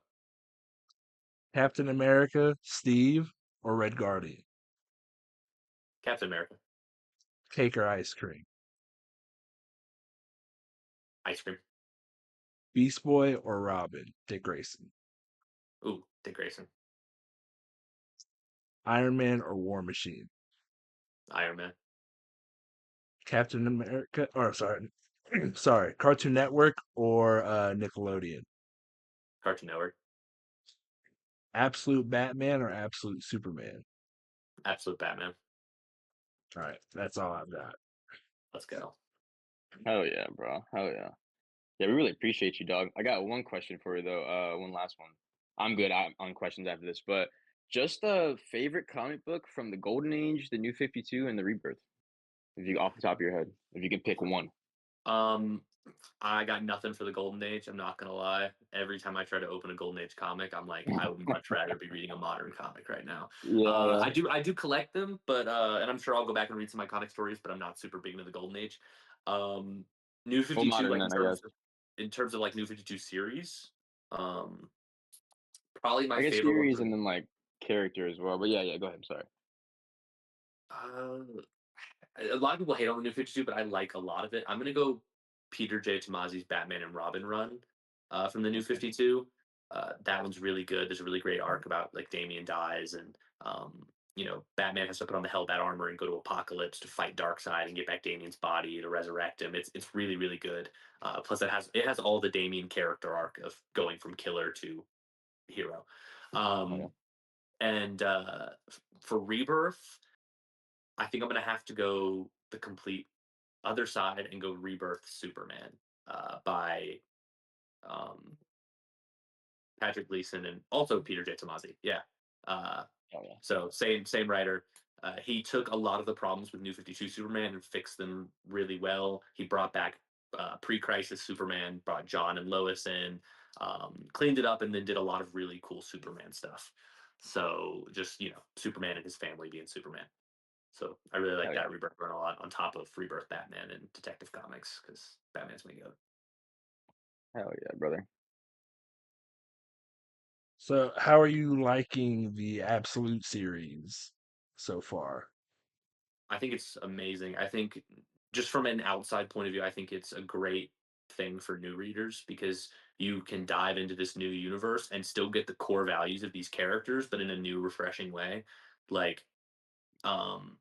Captain America, Steve, or Red Guardian? Captain America. Cake or ice cream? Ice cream. Beast Boy or Robin? Dick Grayson. Ooh, Dick Grayson. Iron Man or War Machine? Iron Man. Captain America, or sorry, sorry, Cartoon Network or Nickelodeon? Cartoon Network. Absolute Batman or Absolute Superman? Absolute Batman. All right, that's all I've got. Let's go. Hell yeah, bro. Hell yeah. Yeah, we really appreciate you, dog. I got one question for you though. One last one. I'm good on questions after this, but just a favorite comic book from the Golden Age, the New 52, and the Rebirth. If you off the top of your head, if you can pick one. Um, I got nothing for the Golden Age. I'm not gonna lie. Every time I try to open a Golden Age comic, I'm like, I would much rather be reading a modern comic right now. Yeah, yeah. I do collect them, but and I'm sure I'll go back and read some iconic stories, but I'm not super big into the Golden Age. Um, New Well, 52, modern like, then, I guess. in terms of, like, New 52 series, um, probably my I guess favorite one series for and then like character as well. But yeah, yeah. Go ahead. I'm sorry. uh, a lot of people hate on the New 52, but I like a lot of it. I'm gonna go Peter J. Tomasi's Batman and Robin run, from the New Okay. 52. That one's really good. There's a really great arc about, like, Damian dies and, Batman has to put on the Hellbat armor and go to Apocalypse to fight Darkseid and get back Damian's body to resurrect him. It's really, really good. Plus it has all the Damian character arc of going from killer to hero. Oh yeah. Um, and for Rebirth, I think I'm gonna have to go the complete other side and go Rebirth Superman, by um, Patrick Gleason and also Peter J. Tomasi. Yeah. Uh, Oh yeah. so same writer. He took a lot of the problems with New 52 Superman and fixed them really well. He brought back pre-crisis Superman, brought John and Lois in, cleaned it up, and then did a lot of really cool Superman stuff. So just Superman and his family being Superman. So I really like Hell yeah. that Rebirth run a lot on top of Rebirth Batman and Detective Comics because Batman's my go. Hell yeah, brother. So, how are you liking the Absolute series so far? I think it's amazing. I think just from an outside point of view, I think it's a great thing for new readers because you can dive into this new universe and still get the core values of these characters, but in a new, refreshing way. Like, um,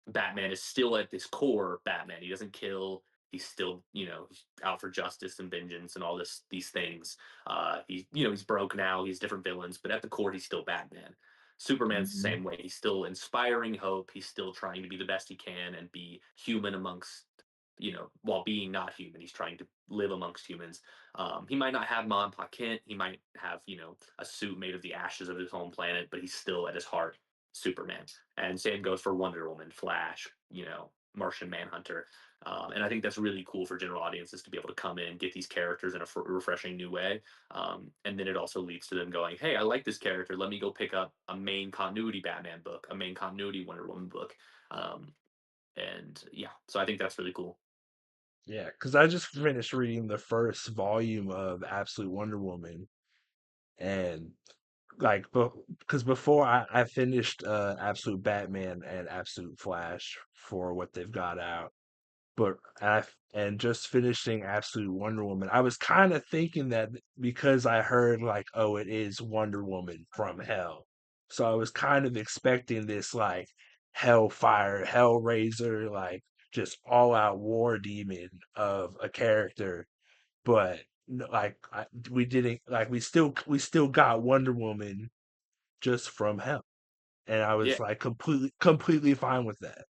Batman is still at this core Batman. He doesn't kill. He's still, he's out for justice and vengeance and all these things. He's broke now. He's different villains, but at the core, he's still Batman. Superman's the Mhm. same way. He's still inspiring hope. He's still trying to be the best he can and be human amongst, while being not human. He's trying to live amongst humans. He might not have Ma and Pa Kent. He might have, a suit made of the ashes of his home planet, but he's still at his heart Superman. And same goes for Wonder Woman, Flash, Martian Manhunter. And I think that's really cool for general audiences to be able to come in, get these characters in a refreshing new way. And then it also leads to them going, hey, I like this character. Let me go pick up a main continuity Batman book, a main continuity Wonder Woman book. And yeah, so I think that's really cool. Yeah, because I just finished reading the first volume of Absolute Wonder Woman, and like, because before I finished Absolute Batman and Absolute Flash for what they've got out, but and just finishing Absolute Wonder Woman, I was kind of thinking that because I heard like, oh, it is Wonder Woman from Hell, so I was kind of expecting this like Hellfire, Hellraiser, like just all out war demon of a character, but like we didn't like we still got Wonder Woman just from Hell, and I Yeah. was like completely fine with that.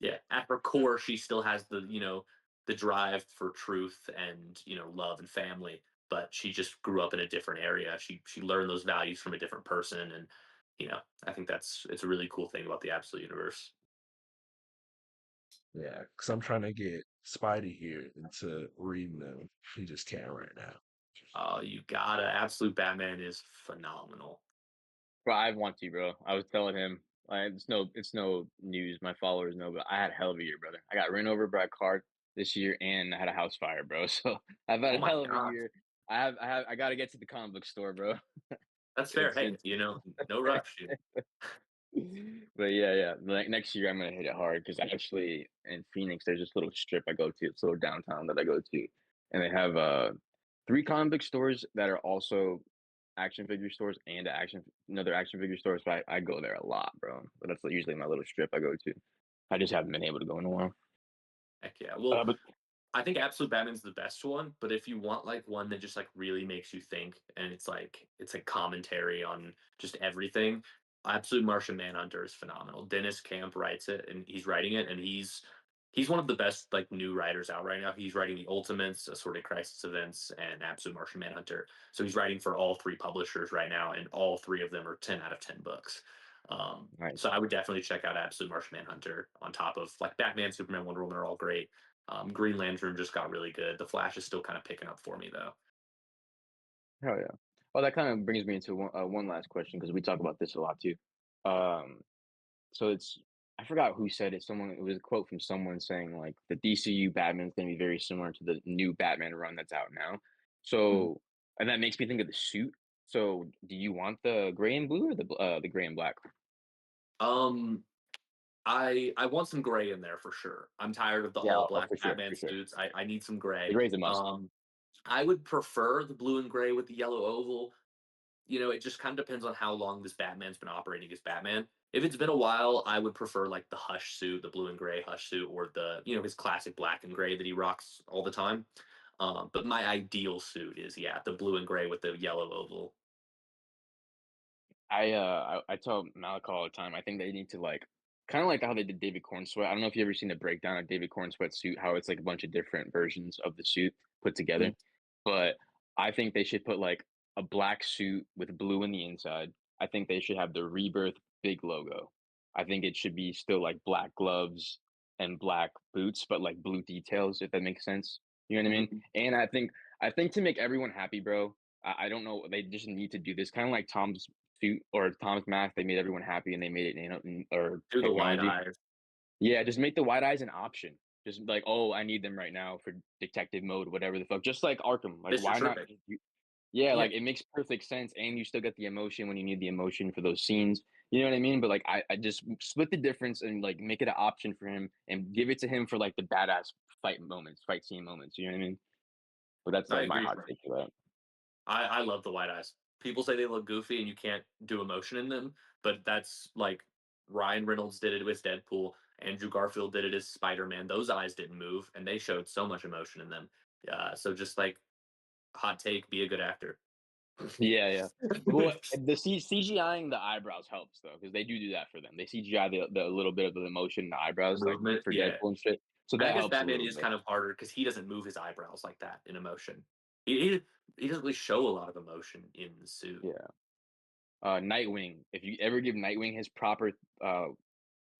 Yeah, at her core, she still has the drive for truth and love and family, but she just grew up in a different area. She learned those values from a different person, and I think it's a really cool thing about the Absolute Universe. Yeah, because I'm trying to get Spidey here into reading them. He just can't right now. You gotta Absolute Batman is phenomenal. Bro, I want to, bro. I was telling him, it's no news. My followers know, but I had a hell of a year, brother. I got ran over by a car this year, and I had a house fire, bro. So I've had Oh a my hell of a god, year. I got to get to the comic book store, bro. that's fair. Hey, It's no rush, dude. but yeah, yeah. Next year I'm gonna hit it hard because actually in Phoenix there's this little strip I go to, it's a little downtown that I go to, and they have three comic book stores that are also action figure stores and another action figure store. So I go there a lot, bro. But that's usually my little strip I go to. I just haven't been able to go in a while. Heck yeah. Well, But I think Absolute Batman's the best one, but if you want like one that just like really makes you think and it's like commentary on just everything, Absolute Martian Manhunter is phenomenal. Dennis Camp writes it and he's writing it and he's one of the best like new writers out right now. He's writing the Ultimates, Assorted Crisis Events, and Absolute Martian Manhunter. So he's writing for all three publishers right now, and all three of them are 10 out of 10 books. So nice. I would definitely check out Absolute Martian Manhunter on top of like Batman, Superman, Wonder Woman are all great. Green Lantern just got really good. The Flash is still kind of picking up for me though. Hell yeah. Well, that kind of brings me into one last question because we talk about this a lot too. Um, so it's I forgot who said it. Someone it was a quote from someone saying like the DCU Batman is going to be very similar to the new Batman run that's out now. Mhm. So, and that makes me think of the suit. So, do you want the gray and blue or the gray and black? Um, I want some gray in there for sure. I'm tired of the Yeah, all oh, black for sure, Batman for sure. suits. I need some The gray. gray's a must. I would prefer the blue and gray with the yellow oval. It just kind of depends on how long this Batman's been operating as Batman. If it's been a while, I would prefer like the Hush suit, the blue and gray Hush suit, or his classic black and gray that he rocks all the time. But my ideal suit is the blue and gray with the yellow oval. I tell Malak all the time. I think they need to like kind of like how they did David Corn Sweat. I don't know if you ever seen the breakdown of David Corn Sweat's suit, how it's like a bunch of different versions of the suit put together. Mhm. But I think they should put like a black suit with blue in the inside. I think they should have the Rebirth big logo. I think it should be still like black gloves and black boots, but like blue details, if that makes sense. You know what I mean? Mhm. And I think to make everyone happy, bro. I don't know. They just need to do this, kind of like Tom's suit or Tom's mask. They made everyone happy and they made it or Do the wide technology. eyes. Yeah, just make the white eyes an option. Just like, oh, I need them right now for detective mode, whatever the fuck. Just like Arkham. Like, Mr. why not? Terrific. Yeah, Yeah, like it makes perfect sense, and you still get the emotion when you need the emotion for those scenes. You know what I mean? But like, I just split the difference and like make it an option for him and give it to him for like the badass fight moments, fight scene moments. You know what I mean? But that's I like my agree. hot take for that. I love the wide eyes. People say they look goofy and you can't do emotion in them, but that's like Ryan Reynolds did it with Deadpool. Andrew Garfield did it as Spider-Man. Those eyes didn't move, and they showed so much emotion in them. So just like hot take, be a good actor. Yeah, yeah. Well, the CGIing the eyebrows helps though, because they do that for them. They CGI the little bit of the emotion in the eyebrows, like Movement, for yeah. Deadpool and shit. So And I that guess helps a Batman little is bit. kind of harder because he doesn't move his eyebrows like that in emotion. He doesn't really show a lot of emotion in the suit. Yeah. Nightwing. If you ever give Nightwing his proper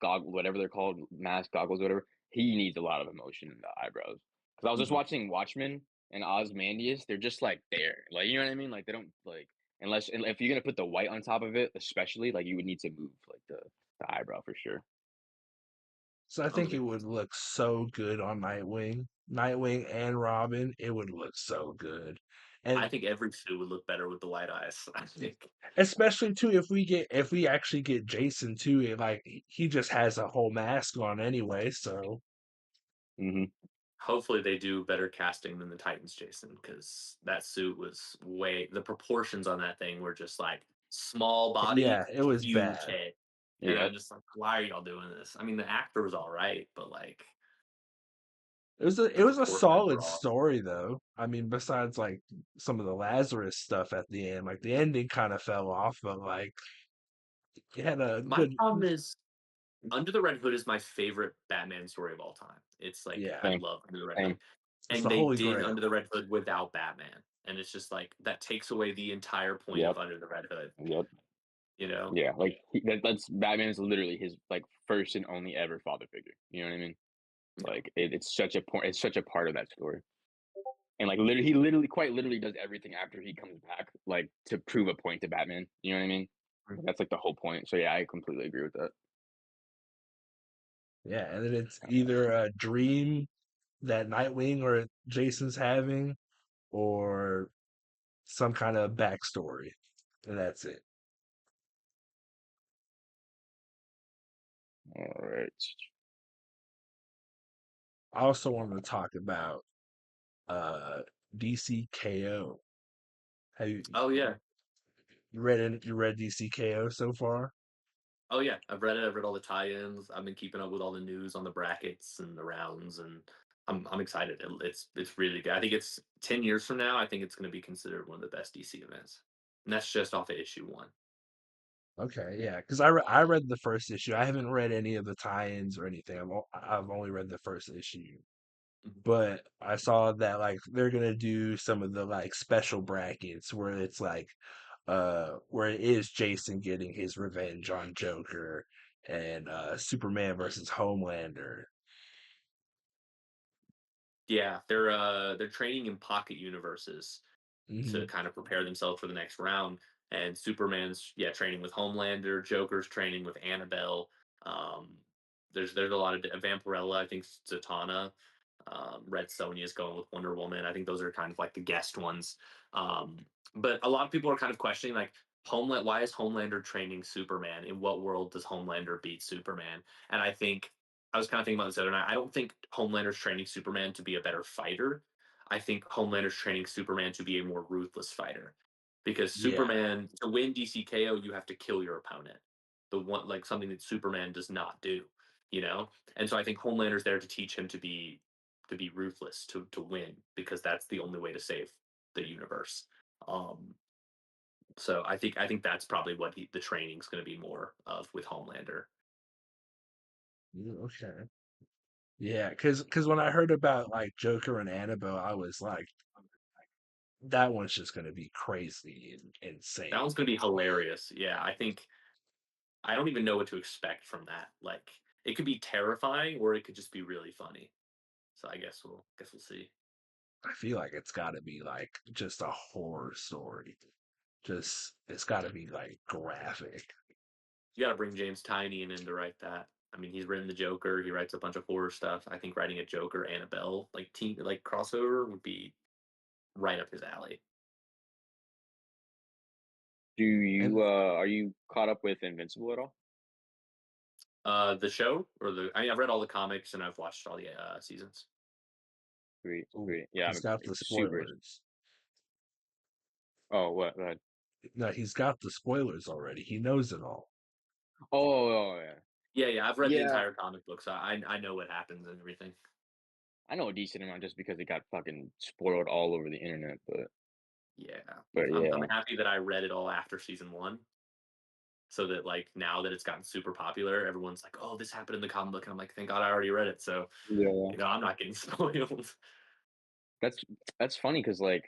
goggle, whatever they're called, mask goggles, whatever, he needs a lot of emotion in the eyebrows. Because I was just Mhm. watching Watchmen and Ozymandias, they're just like there, like you know what I mean. Like they don't like unless and if you're gonna put the white on top of it, especially like you would need to move like the eyebrow for sure. So I I'm think with it you. would look so good on Nightwing. Nightwing and Robin, it would look so good. I And think every suit would look better with the white eyes. I think. especially too if we actually get Jason too, like he just has a whole mask on anyway, so Hmm. Hopefully, they do better casting than the Titans, Jason, because that suit was the proportions on that thing were just like small yeah, body, it was huge bad. head. And Yeah. I'm just like, why are y'all doing this? I mean, the actor was all right, but like It the was a proportions solid were off. story though. I mean, besides like some of the Lazarus stuff at the end, like the ending kind of fell off, but like it had a My good problem is Under the Red Hood is my favorite Batman story of all time. It's like I yeah, Same. love Under the Red Same. Hood. it's And the they Holy did Grail. Under the Red Hood without Batman. And it's just like that takes away the entire point of Yep. Under the Red Hood, Yep. you know? Yeah. Like that's Batman is literally his like first and only ever father figure. You know what I mean? Yeah. Like it's such a point. It's such a part of that story. And like literally, he literally, quite literally, does everything after he comes back, like to prove a point to Batman. You know what I mean? That's like the whole point. So yeah, I completely agree with that. Yeah, and then it's either a dream that Nightwing or Jason's having, or some kind of backstory, and that's it. All right. I also wanted to talk about uh DCKO. Have Oh yeah. you read DCKO so far? Oh yeah. I've read it. I've read all the tie-ins. I've been keeping up with all the news on the brackets and the rounds, and I'm excited. It's really good. I think it's 10 years from now. I think it's going to be considered one of the best DC events, and that's just off of issue one. Okay, yeah, because I read the first issue. I haven't read any of the tie-ins or anything. I've only read the first issue. Mhm. But I saw that like they're gonna do some of the like special brackets where it's like where it is Jason getting his revenge on Joker and Superman versus Homelander. Yeah, they're training in pocket universes to Hmm. kind of prepare themselves for the next round. And Superman's training with Homelander, Joker's training with Annabelle. There's a lot of Vampirella. I think Zatanna. Red Sonja is going with Wonder Woman. I think those are kind of like the guest ones. Um, but a lot of people are kind of questioning like Homeland. Why is Homelander training Superman? In what world does Homelander beat Superman? And I think I was kind of thinking about this the other night. I don't think Homelander's training Superman to be a better fighter. I think Homelander's training Superman to be a more ruthless fighter. Because Yeah. Superman, to win DCKO, you have to kill your opponent. The one like something that Superman does not do, you know? And so I think Homelander's there to teach him to be ruthless, to win, because that's the only way to save the universe. Um, so I think that's probably what the training's going to be more of with Homelander. Okay. Yeah, because when I heard about like Joker and Annabelle, I was like, that one's just gonna be crazy and That insane. one's going to be hilarious. Yeah, I think I don't even know what to expect from that. Like it could be terrifying or it could just be really funny. So I guess we'll see. I feel like it's got to be like just a horror story. Just it's got to be like graphic. You got to bring James Tynion in to write that. I mean, he's written the Joker. He writes a bunch of horror stuff. I think writing a Joker Annabelle like team like crossover would be right up his alley. Do you And are you caught up with Invincible at all? The show or the I mean, I've read all the comics and I've watched all the seasons. Sweet, ooh, sweet. Yeah, he's I'm got the super. spoilers. Oh, what? Go ahead. No, he's got the spoilers already. He knows it all. Yeah. Yeah, yeah, I've read the Yeah, entire comic book, so I know what happens and everything. I know a decent amount just because it got fucking spoiled all over the internet, Yeah, but I'm yeah. happy that I read it all after season one, so that like now that it's gotten super popular, everyone's like, "Oh, this happened in the comic book," and I'm like, "Thank God I already read it." So Yeah. you know, I'm not getting spoiled. That's that's funny because like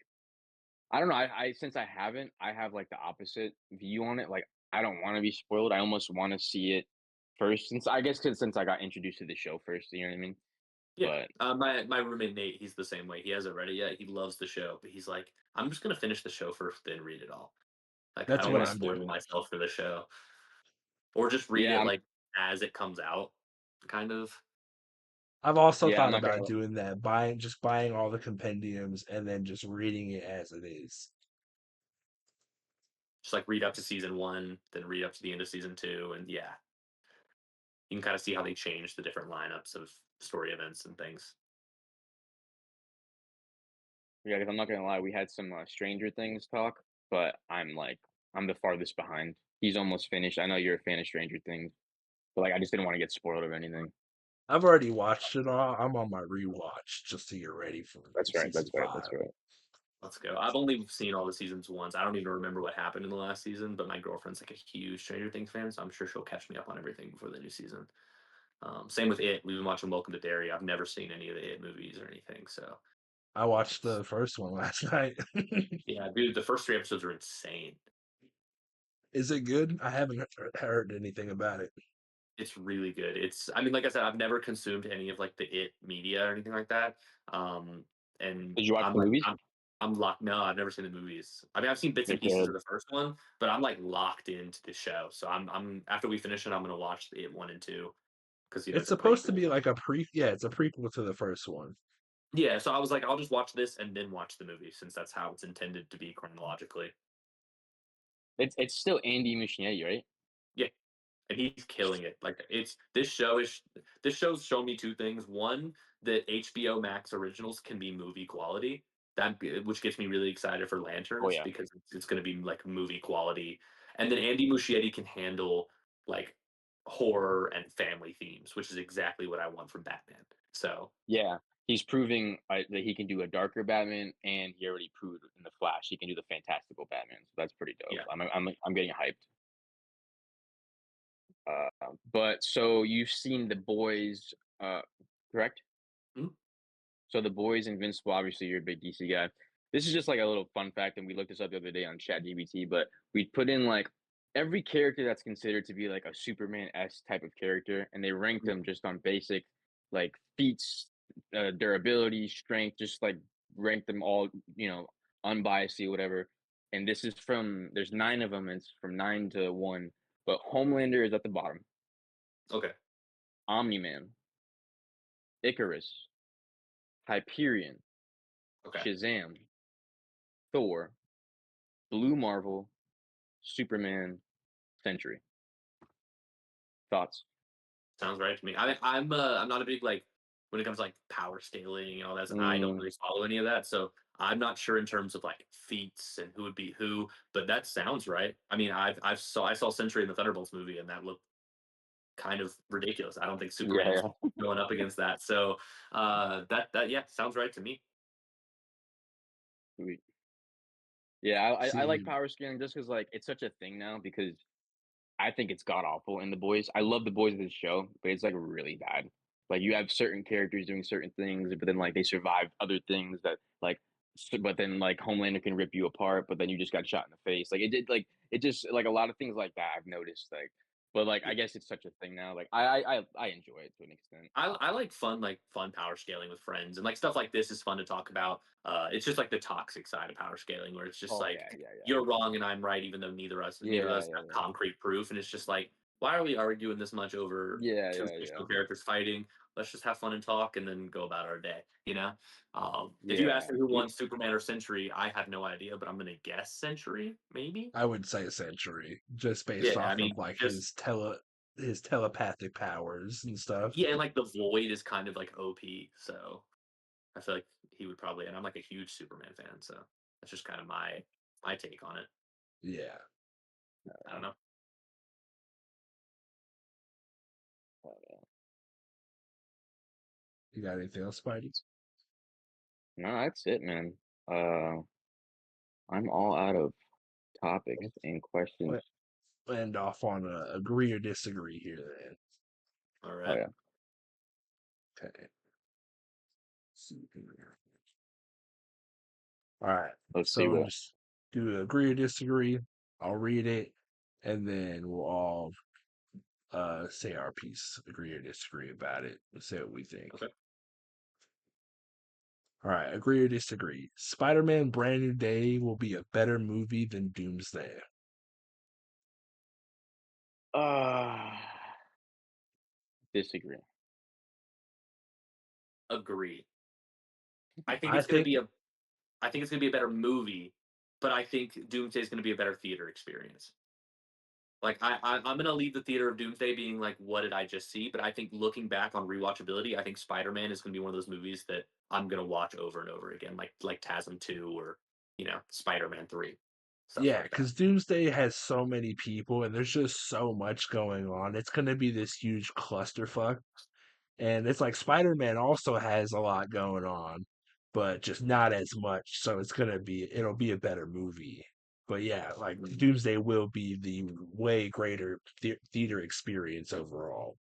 I don't know, I since I haven't, I have like the opposite view on it. Like I don't want to be spoiled. I almost want to see it first since I guess because since I got introduced to the show first, you know what I mean? Yeah, But my roommate Nate, he's the same way. He hasn't read it yet. He loves the show, but he's like, "I'm just gonna finish the show first, then read it all." Like I That's don't what want to I'm spoil doing. myself for the show, or just read yeah, it like as it comes out, kind of. I've also I'm thought not about gonna doing that, buying all the compendiums and then just reading it as it is. Just like read up to season one, then read up to the end of season two, and yeah, you can kind of see how they change the different lineups of story events and things. yeah, because I'm not gonna lie, we had some Stranger Things talk, but I'm the farthest behind. He's almost finished. I know you're a fan of Stranger Things, but like I just didn't want to get spoiled or anything. I've already watched it all. I'm on my rewatch just to get ready for That's right. season That's 5. right. Let's go. I've only seen all the seasons once. I don't even remember what happened in the last season, but my girlfriend's like a huge Stranger Things fan, so I'm sure she'll catch me up on everything before the new season. Same with It. We've been watching Welcome to Derry. I've never seen any of the It movies or anything, so I watched it's the first one last night. yeah, dude. The first three episodes are insane. Is it good? I haven't heard anything about it. It's really good. It's I mean, like I said, I've never consumed any of like the It media or anything like that. Um, and Did you watch I'm the like movies? I'm locked. No, I've never seen the movies. I mean, I've seen bits They're and pieces good. of the first one, but I'm like locked into the show. So I'm after we finish it, I'm gonna watch the It one and two because you know It's it's a supposed to prequel. be like yeah, it's a prequel to the first one. Yeah, so I was like, I'll just watch this and then watch the movie since that's how it's intended to be chronologically. It's still Andy Muschietti, right? Yeah, and he's killing it. Like this show's shown me two things. One, that HBO Max originals can be movie quality. Which gets me really excited for Oh Lanterns yeah. because it's going to be like movie quality. And then Andy Muschietti can handle like horror and family themes, which is exactly what I want from Batman. So Yeah. He's proving that he can do a darker Batman, and he already proved in the Flash he can do the fantastical Batman. So that's pretty dope. yeah. I'm getting hyped. But so you've seen the boys, correct? Mhm. So the boys, Invincible. Obviously, you're a big DC guy. This is just like a little fun fact, and we looked this up the other day on ChatGPT. But we put in like every character that's considered to be like a Superman s type of character, and they ranked them just on basic like feats, durability, strength, just like rank them all, unbiasedly, whatever. And this is from there's 9 of them. And it's from 9 to 1, but Homelander is at the bottom. Okay. Omni-Man, Icarus, Hyperion, Okay. Shazam, Thor, Blue Marvel, Superman, Sentry. Thoughts? Sounds right to me. I'm not a big like when it comes to like power scaling and all that. I don't Mm, really follow any of that, so I'm not sure in terms of like feats and who would be who. But that sounds right. I mean, I saw Century in the Thunderbolts movie, and that looked kind of ridiculous. I don't think yeah, Superman's yeah. going up against that. So that yeah sounds right to me. Sweet. Yeah, I like See, power scaling just because like it's such a thing now because I think it's god awful in The Boys. I love The Boys of the show, but it's like really bad. Like you have certain characters doing certain things, but then like they survive other things that like, but then like Homelander can rip you apart, but then you just got shot in the face. Like it did, like it just like a lot of things like that I've noticed. Like, but like I guess it's such a thing now. Like I enjoy it to an extent. I like fun power scaling with friends and like stuff like this is fun to talk about. It's just like the toxic side of power scaling where it's just Oh yeah, like yeah, yeah, you're wrong and I'm right, even though neither of yeah, us yeah, have yeah, concrete proof, and it's just like why are we arguing this much over yeah, two yeah, yeah, fictional characters fighting? Let's just have fun and talk and then go about our day. If you ask yeah. me who won Superman or Century, I have no idea, but I'm gonna guess Century, maybe. I would say Century, just based Yeah, I off of mean, like just his telepathic powers and stuff. yeah, and like the void is kind of like OP, so I feel like he would probably, and I'm like a huge Superman fan, so that's just kind of my take on it. Yeah. I don't know. You got anything else, Spidey? No, that's it, man. Uh, I'm all out of topics Let's and questions. let- end off on a agree or disagree here then. All Oh right. yeah, Okay. All right. let's see So we'll what. just do agree or disagree. I'll read it, and then we'll all say our piece, agree or disagree about it, and say what we think. Okay. All right, agree or disagree. Spider-Man Brand New Day will be a better movie than Doomsday. Uh, disagree. Agree. I think I it's gonna think be a I think it's gonna be a better movie, but I think Doomsday is gonna be a better theater experience. Like I'm gonna leave the theater of Doomsday being like, what did I just see? But I think looking back on rewatchability, I think Spider-Man is gonna be one of those movies that I'm gonna watch over and over again, like TASM 2 or Spider-Man 3, stuff yeah, like that. because Doomsday has so many people and there's just so much going on. It's gonna be this huge clusterfuck. And it's like Spider-Man also has a lot going on, but just not as much. So it'll be a better movie. But yeah, like Mm. Doomsday will be the way greater theater experience overall.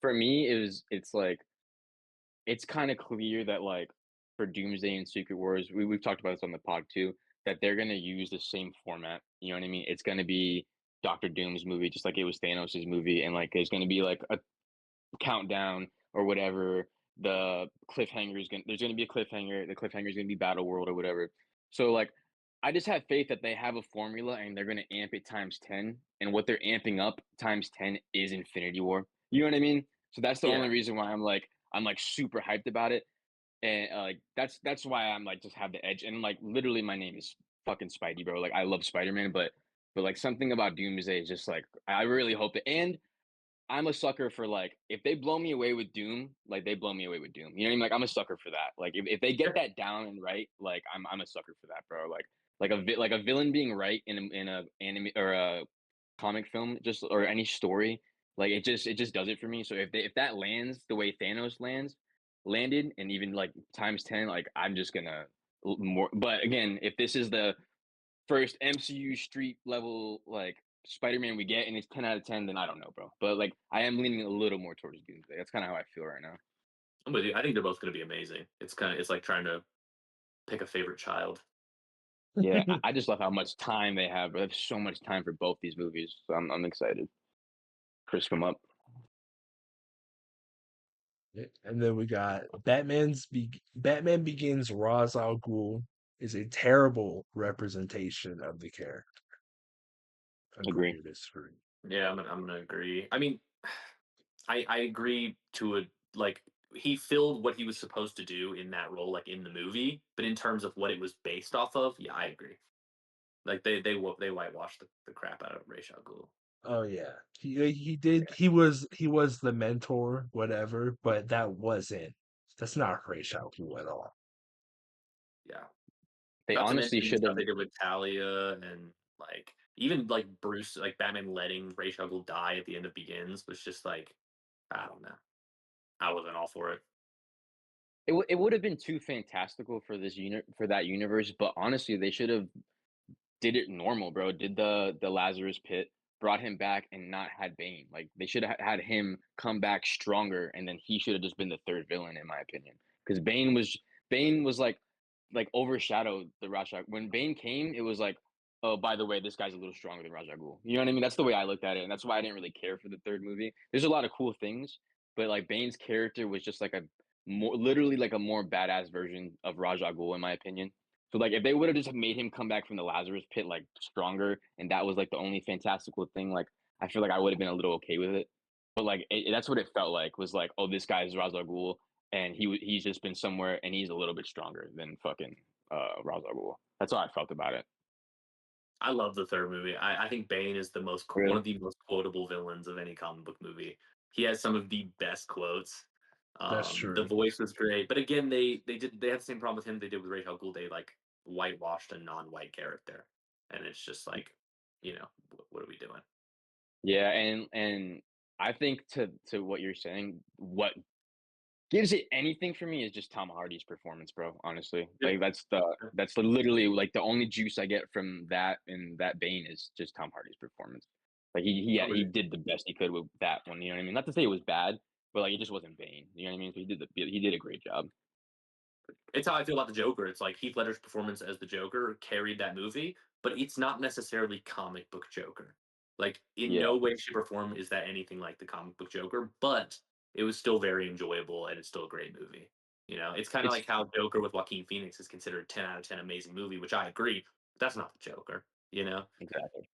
For me, it's like it's kind of clear that like for Doomsday and Secret Wars, we've talked about this on the pod too, that they're gonna use the same format. You know what I mean? It's gonna be Doctor Doom's movie, just like it was Thanos' movie, and like there's gonna be like a countdown or whatever. The cliffhanger is gonna there's gonna be a cliffhanger. The cliffhanger is gonna be Battle World or whatever. So like I just have faith that they have a formula and they're gonna amp it times 10. And what they're amping up times 10 is Infinity War. You know what I mean? So that's the only Yeah. reason why I'm like super hyped about it. And like that's why I'm like just have the edge. And like literally my name is fucking Spidey, bro. Like I love Spider-Man, but like something about Doomsday is just like I really hope it. And I'm a sucker for like if they blow me away with Doom, like they blow me away with Doom. You know what I mean? Like I'm a sucker for that. Like if they get Sure. that down and right, like I'm a sucker for that, bro. Like a villain being right in a anime or a comic film, just or any story, like it just does it for me. So if that lands the way Thanos landed, and even like times 10, like I'm just gonna more. But again, if this is the first MCU street level like Spider-Man we get, and it's 10 out of 10, then I don't know, bro. But like I am leaning a little more towards Doomsday. That's kind of how I feel right now. I'm with you. I think they're both gonna be amazing. It's like trying to pick a favorite child. Yeah, I just love how much time they have. They have so much time for both these movies, so I'm excited. Crisp them up. Yeah, and then we got Batman Begins. Ra's al Ghul is a terrible representation of the character. Agree Agree. or disagree? Yeah, I'm gonna agree. I mean, I agree to a like he filled what he was supposed to do in that role, like in the movie. But in terms of what it was based off of, yeah, I agree. Like they whitewashed the crap out of Ra's al Ghul. Oh yeah, he did. He was the mentor, whatever, but that's not Rachel Q at all. Yeah. They Not to honestly mention the should stuff have. they did with Talia and like even like Bruce, like Batman letting Ra's al Ghul die at the end of Begins was just like I don't know. I wasn't all for it. It would have been too fantastical for for that universe, but honestly, they should have did it normal, bro. Did the Lazarus Pit, brought him back, and not had Bane. Like they should have had him come back stronger, and then he should have just been the third villain, in my opinion. Because Bane was like overshadowed the Rajah. When Bane came, it was like, oh, by the way, this guy's a little stronger than Rajah Ghul. You know what I mean? That's the way I looked at it, and that's why I didn't really care for the third movie. There's a lot of cool things, but like Bane's character was just like a more literally like a more badass version of Rajah Ghul, in my opinion. So like if they would have just made him come back from the Lazarus pit like stronger, and that was like the only fantastical thing, like I feel like I would have been a little okay with it. But like that's what it felt like was like, oh, this guy's Ra's al Ghul, and he's just been somewhere, and he's a little bit stronger than fucking Ra's al Ghul. That's how I felt about it. I love the third movie. I think Bane is one Really? of the most quotable villains of any comic book movie. He has some of the best quotes. That's The true. voice was great, but again, they had the same problem with him they did with Ra's al Ghul. They like whitewashed a non-white character, and it's just like, what are we doing? Yeah, and I think to what you're saying, what gives it anything for me is just Tom Hardy's performance, bro. Honestly, Yep. like literally like the only juice I get from that and that Bane is just Tom Hardy's performance. Like he did the best he could with that one. You know what I mean? Not to say it was bad, but like it just wasn't Bane. You know what I mean? So he did a great job. It's how I feel about the Joker. It's like Heath Ledger's performance as the Joker carried that movie, but it's not necessarily comic book Joker. Like in Yeah, no way, shape, or form is that anything like the comic book Joker, but it was still very enjoyable and it's still a great movie. It's kind of it's like how Joker with Joaquin Phoenix is considered a 10 out of 10 amazing movie, which I agree. But that's not the Joker, you know? exactly.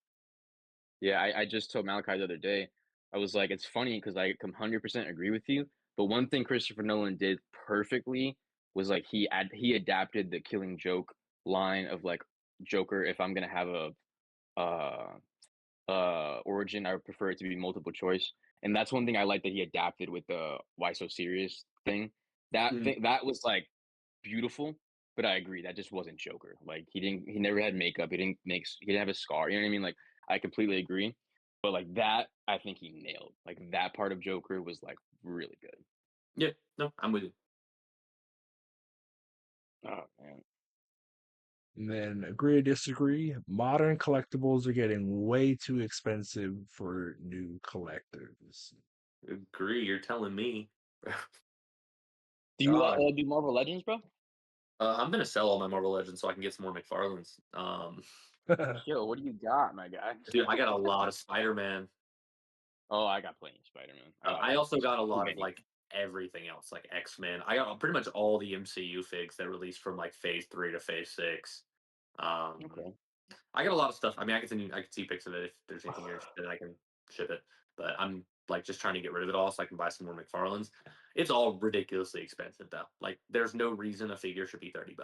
Yeah, I just told Malachi the other day, I was like, it's funny because I 100% agree with you. But one thing Christopher Nolan did perfectly was like he adapted the Killing Joke line of like Joker. If I'm gonna have a uh origin, I would prefer it to be multiple choice. And that's one thing I like that he adapted with the why so serious thing. Mm. That was like beautiful, but I agree that just wasn't Joker. Like he never had makeup. He didn't have a scar. You know what I mean? Like I completely agree. But like that, I think he nailed. Like that part of Joker was like really good. Yeah, no, I'm with you. Oh man. And then agree or disagree, modern collectibles are getting way too expensive for new collectors. Agree. You're telling me. Do you God. do Marvel Legends, bro? I'm gonna sell all my Marvel Legends so I can get some more McFarlanes. Yo, what do you got, my guy? Dude, I got a lot of Spider-Man. Oh, I got plenty of Spider-Man. I also got a Too lot of many. like everything else, like X-Men. I got pretty much all the MCU figs that released from like Phase 3 to Phase 6. Um, Okay. I got a lot of stuff. I mean, I can see pics of it if there's anything you're interested in. I can ship it. But I'm like just trying to get rid of it all so I can buy some more McFarlanes. It's all ridiculously expensive though. Like, there's no reason a figure should be $30.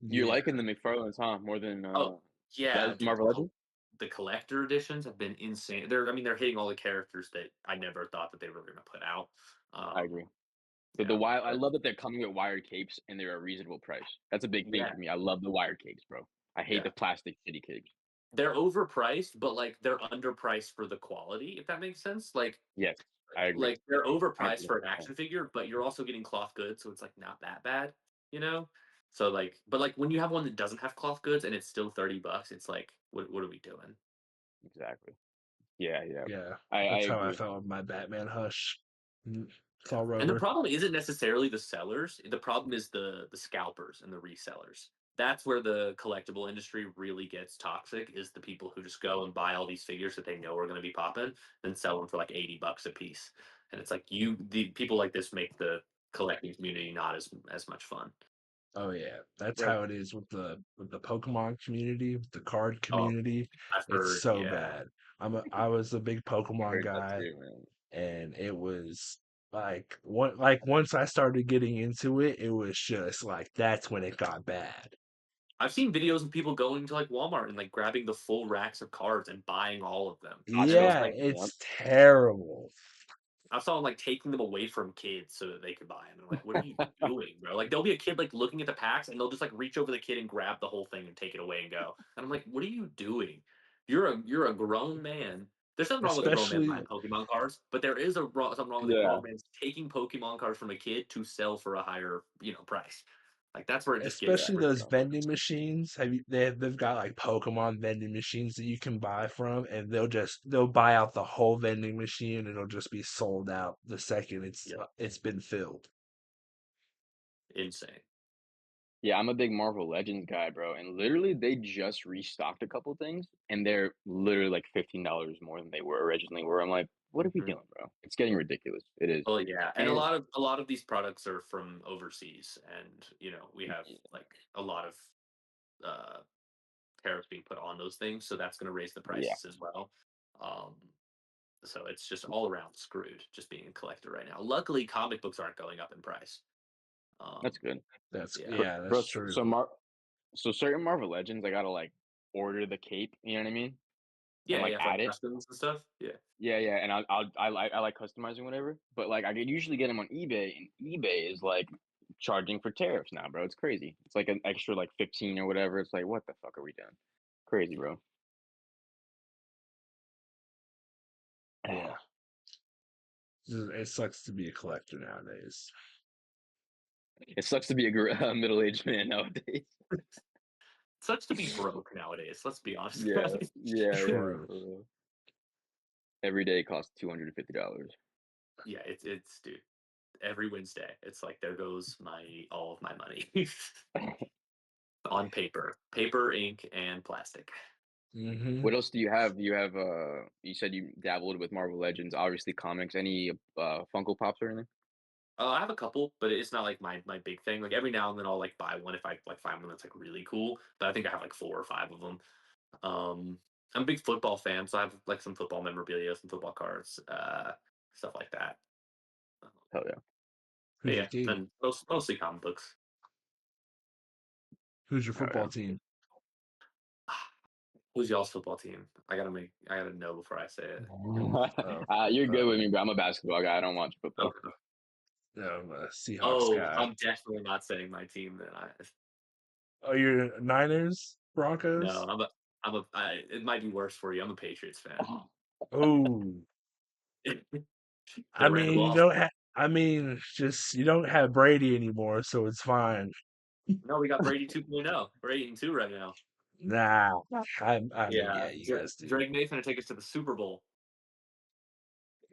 You're Yeah. liking the McFarlanes, huh? More than Oh yeah, dude. Marvel Legends? The collector editions have been insane. I mean, they're hitting all the characters that I never thought that they were going to put out. I agree. Um, The yeah, wild, I but love that they're coming with wired capes and they're a reasonable price. That's a big thing yeah, for me. I love the wired capes, bro. I hate yeah. the plastic shitty capes. They're overpriced, but like they're underpriced for the quality, if that makes sense. Yes, I agree. They're overpriced for an 100%. action figure, but you're also getting cloth goods, so it's like not that bad, you know? So like, but like when you have one that doesn't have cloth goods and it's still $30, it's like, what are we doing? Exactly. Yeah, yeah. Yeah. I That's how I agree. felt with my Batman Hush. It's all And the rubber. problem isn't necessarily the sellers. The problem is the scalpers and the resellers. That's where the collectible industry really gets toxic. Is the people who just go and buy all these figures that they know are going to be popping, and sell them for like $80 a piece. And it's like the people like this make the collecting community not as much fun. Oh yeah, that's Bro, how it is with the Pokemon community, with the card Oh, community. I've It's heard, so yeah. bad. I was a big I Pokemon heard that guy, too, man. and it was like once I started getting into it, it was just like that's when it got bad. I've seen videos of people going to like Walmart and like grabbing the full racks of cards and buying all of them. I And it saw was Yeah, like Yep. it's terrible. I saw them like taking them away from kids so that they could buy them. And I'm like, what are you doing, bro? Like there'll be a kid like looking at the packs and they'll just like reach over the kid and grab the whole thing and take it away and go. And I'm like, what are you doing? You're a grown man. There's nothing wrong with a grown man buying Especially Pokemon cards, but there is something wrong with a Yeah. grown man taking Pokemon cards from a kid to sell for a higher, price. Like that's where it just Yeah, gets especially for those sure. vending machines. They've got like Pokemon vending machines that you can buy from, and they'll buy out the whole vending machine, and it'll just be sold out the second yeah, it's been filled. insane. Yeah, I'm a big Marvel Legends guy, bro. And literally they just restocked a couple things and they're literally like $15 more than they were originally. Where I'm like, what are we Mhm. doing, bro? It's getting ridiculous. It is. Well, yeah, and a And lot of a lot of these products are from overseas, and we have like a lot of uh, tariffs being put on those things, so that's going to raise the yeah, prices as well. Um, so it's just all around screwed, just being a collector right now. Luckily, comic books aren't going up in price. that's Um, good. yeah, Bro, Yeah, that's bro true. so certain Marvel Legends I gotta like order the cape, you know what I mean? And yeah, like yeah, for add like it. customs and stuff. Yeah, Yeah, yeah, and I like customizing whatever, but like I could usually get them on eBay, and eBay is like charging for tariffs now, bro. It's crazy. It's like an extra like 15 or whatever. It's like what the fuck are we doing? Crazy, bro. Yeah, it sucks to be a collector nowadays. It sucks to be a middle-aged man nowadays. sucks to be broke nowadays. Let's be honest. Yeah, yeah, True. for real. Every day costs $250. Yeah, it's dude. Every Wednesday, it's like there goes my all of my money on paper, ink, and plastic. Hmm. What else do you have? Do you have you said you dabbled with Marvel Legends, obviously comics, any Funko Pops or anything? I have a couple, but it's not like my big thing. Like every now and then I'll like buy one if I like find one that's like really cool. But I think I have like 4 or 5 of them. Um, I'm a big football fan, so I have like some football memorabilia, some football cards, stuff like that. Um, Hell yeah. But Who's your yeah, team? and mostly comic books. Who's your Hell football yeah. team? Who's y'all's football team? I gotta know before I say it. Oh, You're good uh, with me, bro. I'm a basketball guy. I don't watch football. Okay. no, I'm a Seahawks Oh, guy. I'm definitely not saying my team then. Oh, you're Niners, No, Broncos. it might be worse for you. I'm a Patriots fan. Oh, Could I have ran the mean, you ball. don't have. I mean, just you don't have Brady anymore, so it's fine. No, we got Brady 2.0. We're 8-2 right now. Nah, I mean, Yeah, yeah, you guys do. Drake May's gonna take us to the Super Bowl.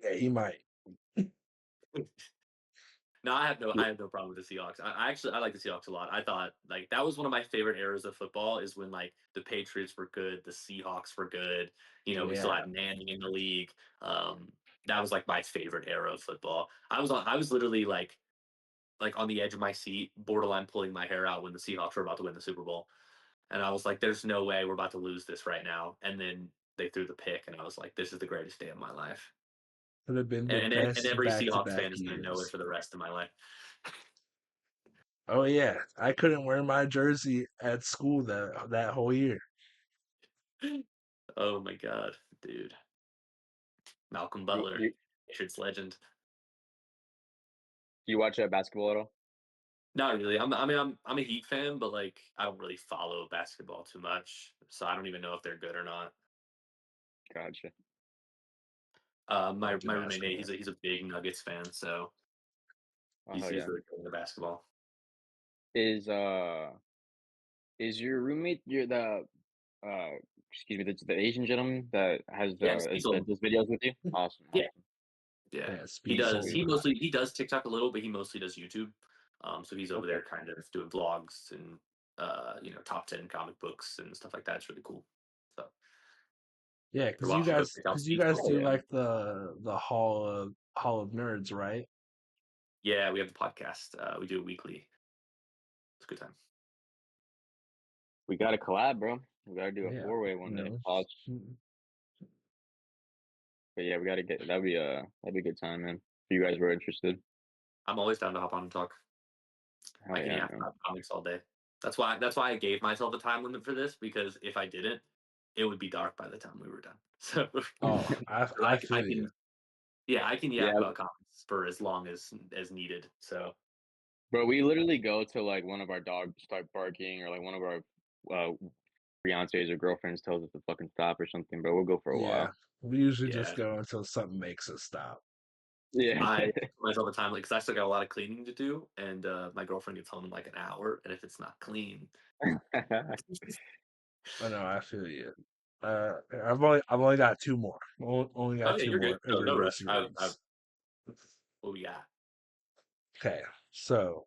Yeah, he might. No, I have no problem with the Seahawks. I like the Seahawks a lot. I thought like that was one of my favorite eras of football is when like the Patriots were good, the Seahawks were good. We still Yeah, had Manning in the league. That was like my favorite era of football. I was literally like on the edge of my seat, borderline pulling my hair out when the Seahawks were about to win the Super Bowl. And I was like, there's no way we're about to lose this right now. And then they threw the pick, and I was like, this is the greatest day of my life. could have been the And best every Seahawks back-to-back fan is going to know it years. for the rest of my life. Oh yeah, I couldn't wear my jersey at school that whole year. Oh my God, dude. Malcolm You, Butler, you, Patriots legend. you watch basketball at all? Not really. I'm a Heat fan, but like I don't really follow basketball too much, so I don't even know if they're good or not. Gotcha. My Don't do my roommate Nate, basketball. he's a big Nuggets fan, so Oh hell he's yeah. really good into basketball. Is uh is your roommate uh excuse me, the Asian gentleman that has Yeah, Cecil. that does videos with you? Awesome, Yeah, awesome. yeah. Yeah, He speed does. Sweet. He does TikTok a little, but he mostly does YouTube. So he's over Okay. there kind of doing vlogs and top 10 comic books and stuff like that. It's really cool. So Yeah, you're watching go check out because you Speed's guys Oh do content. yeah. like the Hall of Nerds, right? Yeah, we have the podcast. We do it weekly. a good time. We got to collab, bro. We got to do a Yeah, four-way one you day. know. Pause. But yeah, we got to get that'd be a good time, man. If you guys were interested. I'm always down to hop on and talk. Hell I can yeah, yap man. about comics all day. That's why I gave myself a time limit for this, because if I didn't, it would be dark by the time we were done. So Oh, I I feel you. can, yeah, I can yap Yeah, about comics for as long as needed. So bro. We literally go to like one of our dogs start barking, or like one of our uh, fiancés or girlfriends tells us to fucking stop or something, bro. We'll go for a Yeah, while. we usually just yeah, go until something makes us stop. Yeah. I put myself a time, like, because I still got a lot of cleaning to do, and my girlfriend gets home in like an hour, and if it's not clean, I know, I feel you. I've only got two more. Only oh got yeah, two you're good. more, and No, we're no rush. racing I rings. what we got? Okay, so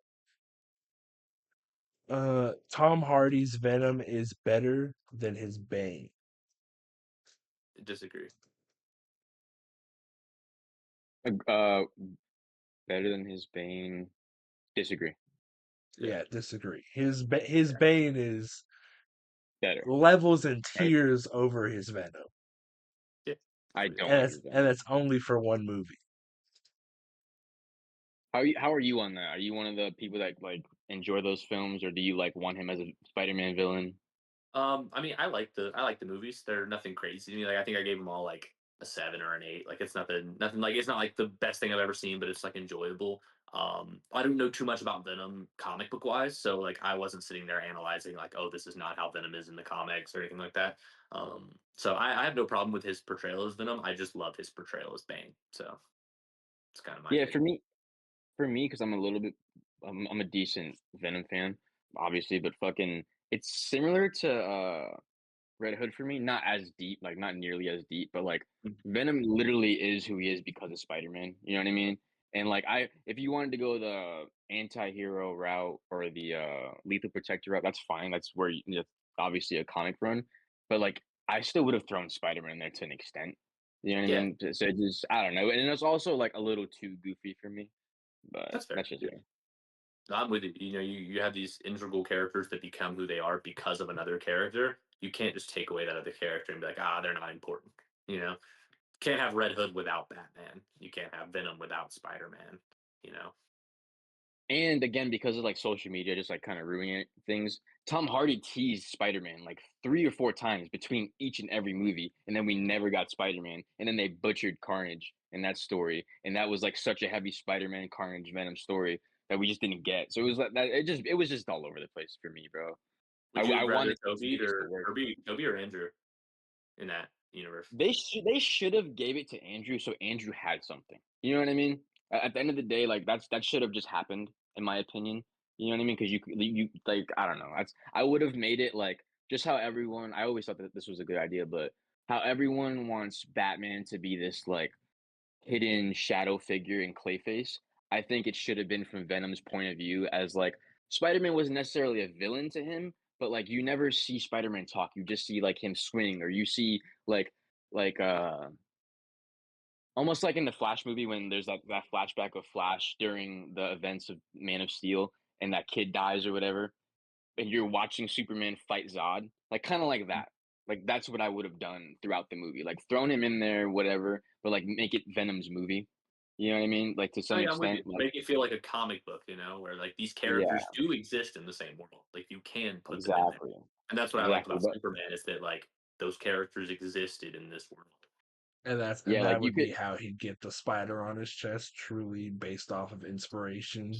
Tom Hardy's Venom is better than his Bane. Disagree. uh, better than his Bane. Disagree. Yeah, Yeah, disagree. His Bane is Better. levels and Right. tiers over his Venom, yeah. I Agree. don't like his and Venom. that's only for one movie. How are you on that? Are you one of the people that like enjoy those films, or do you like want him as a Spider-Man villain? I mean, I like the movies. They're nothing crazy to me. Like, I think I gave them all like a 7 or an 8. Like, it's nothing like, it's not like the best thing I've ever seen, but it's like enjoyable. I don't know too much about Venom comic book wise, so like I wasn't sitting there analyzing like, oh, this is not how Venom is in the comics or anything like that. So I have no problem with his portrayal as Venom. I just love his portrayal as Bane. So it's kind of my Yeah, take. for me, because I'm a little bit, I'm a decent Venom fan, obviously, but fucking, it's similar to Red Hood for me. Not as deep, like not nearly as deep, but like Mm. Venom literally is who he is because of Spider-Man. You know what I mean? And like if you wanted to go the anti-hero route or the lethal protector route, that's fine. That's where that's obviously a comic run. But like I still would have thrown Spider-Man in there to an extent. You know what I Yeah, mean? So it just I don't know. And it's also like a little too goofy for me. But that's fair. that's just Yeah. me. No, I'm with you. You know, you have these integral characters that become who they are because of another character. You can't just take away that other character and be like, ah, they're not important. You know, can't have Red Hood without Batman. You can't have Venom without Spider Man. You know, And again, because of like social media, just like kind of ruining things. Tom Hardy teased Spider-Man like 3 or 4 times between each and every movie, and then we never got Spider-Man. And then they butchered Carnage in that story, and that was like such a heavy Spider-Man Carnage Venom story that we just didn't get. So it was like that. It was just all over the place for me, bro. would you I have rather wanted those movies to work. Toby or Andrew in that universe? They should have gave it to Andrew so Andrew had something. You know what I mean? At the end of the day, like that should have just happened, in my opinion. You know what I mean? Because you like I don't know. I would have made it like just how everyone. I always thought that this was a good idea, but how everyone wants Batman to be this like hidden shadow figure in Clayface. I think it should have been from Venom's point of view as like Spider-Man wasn't necessarily a villain to him, but like you never see Spider-Man talk. You just see like him swing, or you see like like almost like in the Flash movie when there's that flashback of Flash during the events of Man of Steel and that kid dies or whatever, and you're watching Superman fight Zod, like kind of like that. Like that's what I would have done throughout the movie, like thrown him in there, whatever, but like make it Venom's movie. You know what I mean? Like to Oh some yeah, I'm with you. extent, like Make it feel like a comic book, you know, where like these characters yeah, do exist in the same world. Like you can put them in there, exactly, and that's what I liked exactly. about But Superman is that like those characters existed in this world. And yeah, like that you would could be how he'd get the spider on his chest, truly based off of inspiration.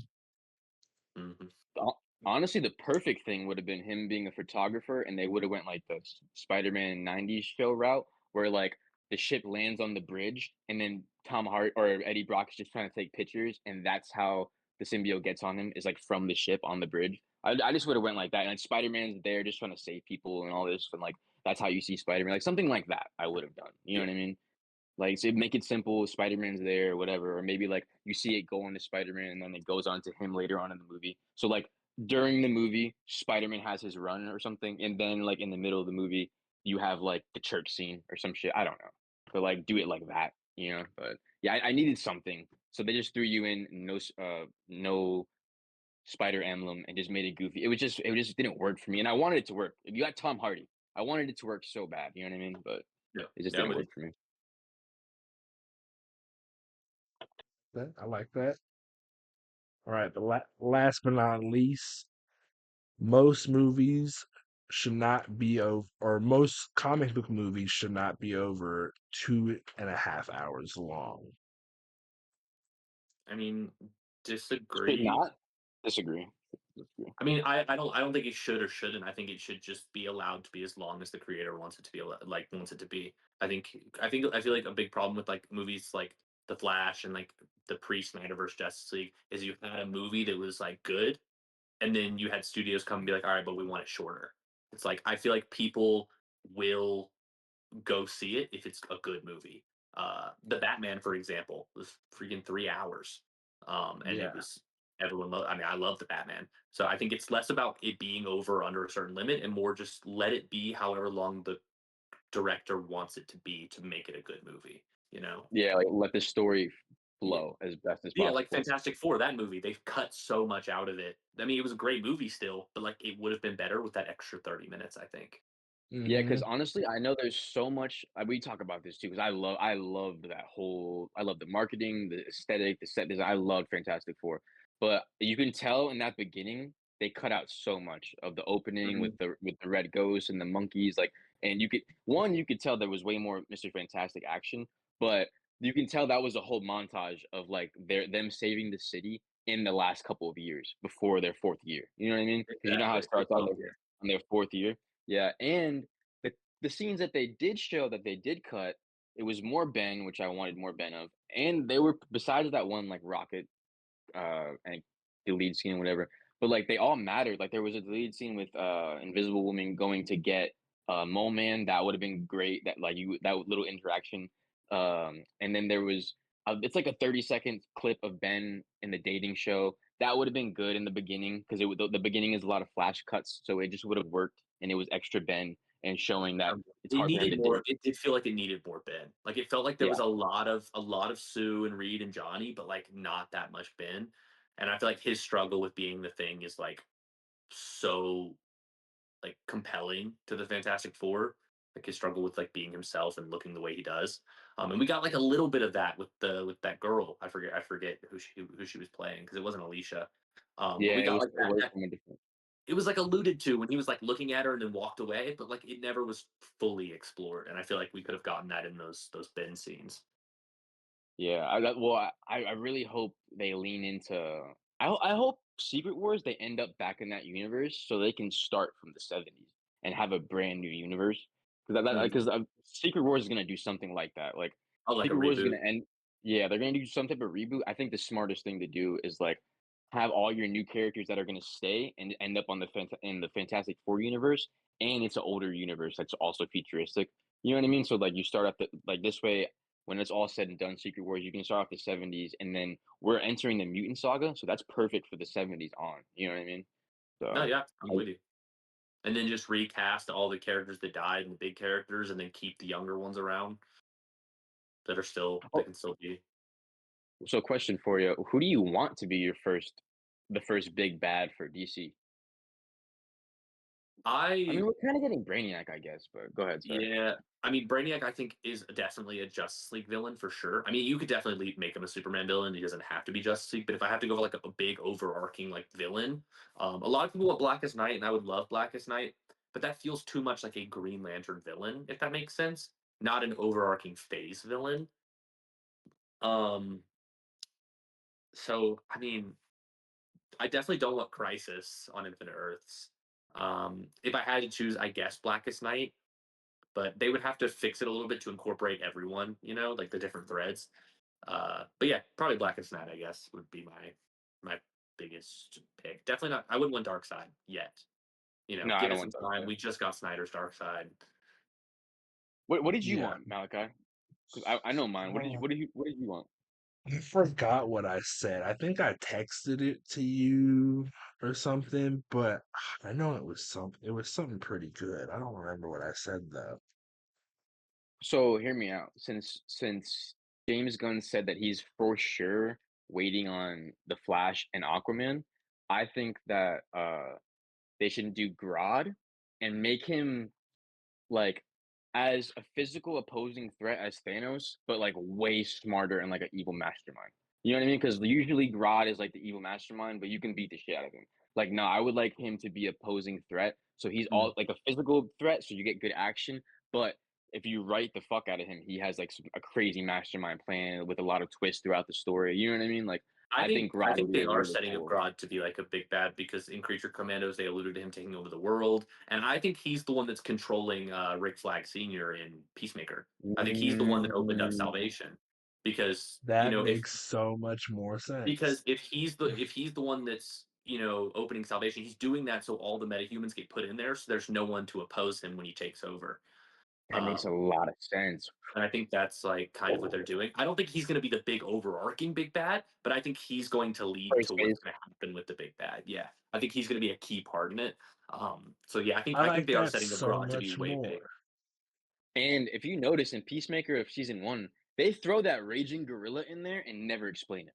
Hmm. Ho honestly, the perfect thing would have been him being a photographer, and they would have went like the Spider-Man '90s show route, where like the ship lands on the bridge, and then Tom Hart or Eddie Brock is just trying to take pictures, and that's how the symbiote gets on him is like from the ship on the bridge. I just would have went like that, and Spider-Man's there just trying to save people and all this, and like that's how you see Spider-Man, like something like that. I would have done. You know Yeah. what I mean? Like, so make it simple. Spider-Man's there, or whatever, or maybe like you see it go on to Spider-Man, and then it goes on to him later on in the movie. So like during the movie, Spider-Man has his run or something, and then like in the middle of the movie, you have like the church scene or some shit. I don't know, but like do it like that, you know. But yeah, I needed something, so they just threw you in no spider emblem and just made it goofy. It just didn't work for me, and I wanted it to work. If you got Tom Hardy, I wanted it to work so bad. You know what I mean? But Yeah, it just yeah, I'm didn't with you. work for me. I like that. All right, last but not least, most movies should not be over, or most comic book movies should not be over 2.5 hours long. I mean, Should disagree. not disagree. Disagree. I mean, I don't think it should or shouldn't. I think it should just be allowed to be as long as the creator wants it to be, like wants it to be. I feel like a big problem with like movies like The Flash and like the pre-Snyderverse Justice League is you had a movie that was like good, and then you had studios come and be like, all right, but we want it shorter. It's like I feel like people will go see it if it's a good movie. The Batman, for example, was freaking 3 hours, and it Yeah, was everyone. I mean, I love the Batman, so I think it's less about it being over or under a certain limit, and more just let it be however long the director wants it to be to make it a good movie. You know? Yeah, like let the story Yeah, flow as best as yeah. Like possible. Fantastic Four, that movie, they've cut so much out of it. I mean, it was a great movie still, but like it would have been better with that extra 30 minutes. I think. Yeah, because hmm honestly, I know there's so much we talk about this too, because I loved that whole I love the marketing, the aesthetic, the set design. I loved Fantastic Four. But you can tell in that beginning, they cut out so much of the opening Mhm. with the red ghost and the monkeys, like and you could tell there was way more Mr. Fantastic action, but you can tell that was a whole montage of like them saving the city in the last couple of years before their fourth year. You know what I mean? Because you know how it Exactly. starts on Oh, yeah. their fourth year. Yeah, and the scenes that they did show that they did cut, it was more Ben, which I wanted more Ben of, and they were besides that one like Rocket, and the lead scene, whatever. But like they all mattered. Like there was a lead scene with Invisible Woman going to get Mole Man. That would have been great. That little interaction. And then there was it's like a 30-second clip of Ben in the dating show. That would have been good in the beginning because the beginning is a lot of flash cuts, so it just would have worked, and it was extra Ben and showing that it's It hard for him needed to more. date. It did feel like it needed more Ben. Like it felt like there Yeah, was a lot of Sue and Reed and Johnny, but like not that much Ben. And I feel like his struggle with being the Thing is like so like compelling to the Fantastic Four. Like his struggle with like being himself and looking the way he does. And we got like a little bit of that with that girl. I forget who she was playing because it wasn't Alicia. But yeah, we got like it was that from a different. it was like alluded to when he was like looking at her and then walked away, but like it never was fully explored. And I feel like we could have gotten that in those Ben scenes. Yeah, I really hope they lean into. I hope Secret Wars they end up back in that universe so they can start from the '70s and have a brand new universe. Mm. Because Secret Wars is gonna do something like that. Like Oh, like a Secret Wars is reboot. gonna end. Yeah, they're gonna do some type of reboot. I think the smartest thing to do is like have all your new characters that are gonna stay and end up on in the Fantastic Four universe, and it's an older universe that's also futuristic. You know what I mean? So like you start at like this way when it's all said and done, Secret Wars, you can start off the '70s, and then we're entering the mutant saga, so that's perfect for the '70s on. You know what I mean? No, So, yeah, I'm I, with you. And then just recast all the characters that died and the big characters, and then keep the younger ones around that oh, can still be. so question for you: who do you want to be the first big bad for DC? I I mean, we're kind of getting Brainiac, I guess, but go ahead, sorry. Yeah, I mean Brainiac I think is definitely a Justice League villain for sure. I mean you could definitely make him a Superman villain. He doesn't have to be Justice League, but if I have to go for like a big overarching like villain, a lot of people want Blackest Night, and I would love Blackest Night, but that feels too much like a Green Lantern villain, if that makes sense. Not an overarching phase villain. Um, so I mean, I definitely don't want Crisis on Infinite Earths. If I had to choose, I guess Blackest Night, but they would have to fix it a little bit to incorporate everyone, like the different threads. But yeah, probably Blackest Night, I guess, would be my biggest pick. Definitely not. I wouldn't want Dark Side yet. No, I Give don't it some want that. time. We just got Snyder's Dark Side. What did you yeah. want, Malachi? Because I know mine. What did you want? I forgot what I said. I think I texted it to you or something, but I know it was something pretty good. I don't remember what I said though. So hear me out. Since James Gunn said that he's for sure waiting on the Flash and Aquaman, I think that they should do Grodd and make him like as a physical opposing threat as Thanos, but like way smarter and like an evil mastermind. You know what I mean? Because usually Grodd is like the evil mastermind, but you can beat the shit out of him. Like, no, I would like him to be opposing threat. So he's Mm. all like a physical threat, so you get good action. But if you write the fuck out of him, he has like a crazy mastermind plan with a lot of twists throughout the story. You know what I mean? Like, I think I Grodd would think be they a are really setting up cool. Grodd to be like a big bad because in Creature Commandos they alluded to him taking over the world, and I think he's the one that's controlling Rick Flag Senior in Peacemaker. I think he's the one that opened up Mm, Salvation because That makes so much more because sense. if he's the one that's opening Salvation, he's doing that so all the metahumans get put in there, so there's no one to oppose him when he takes over. that makes a Um, lot of sense. and I think that's like kind of what they're doing. I don't think he's going to be the big overarching big bad, but I think he's going to lead First to what's base. going to happen with the big bad. Yeah, I think he's going to be a key part in it. So yeah, I I think like they are that setting up so Grodd to be much way big. more. And if you notice in Peacemaker of season one, they throw that raging gorilla in there and never explain it.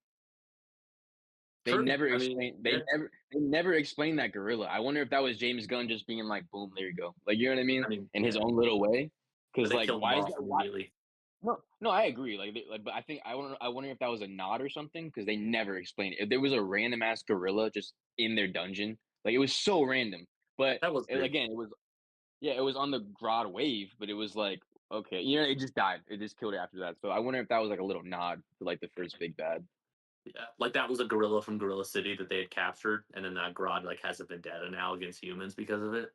They True. never I mean, explain. yeah. They never explain that gorilla. I wonder if that was James Gunn just being like, "Boom, there you go." Like, you know what I mean? I mean, In his yeah. own little way. But Because they like, killed him why is off that? Why? immediately. No, no, I agree. Like, but I think I wonder if that was a nod or something because they never explained it. If there was a random ass gorilla just in their dungeon, like it was so random. But That was weird. again, it was yeah, it was on the Grodd wave, but it was like okay, you know, it just died. It just killed it after that. So I wonder if that was like a little nod to like the first big bad. Yeah, like that was a gorilla from Gorilla City that they had captured, and then that Grodd like has a vendetta now against humans because of it,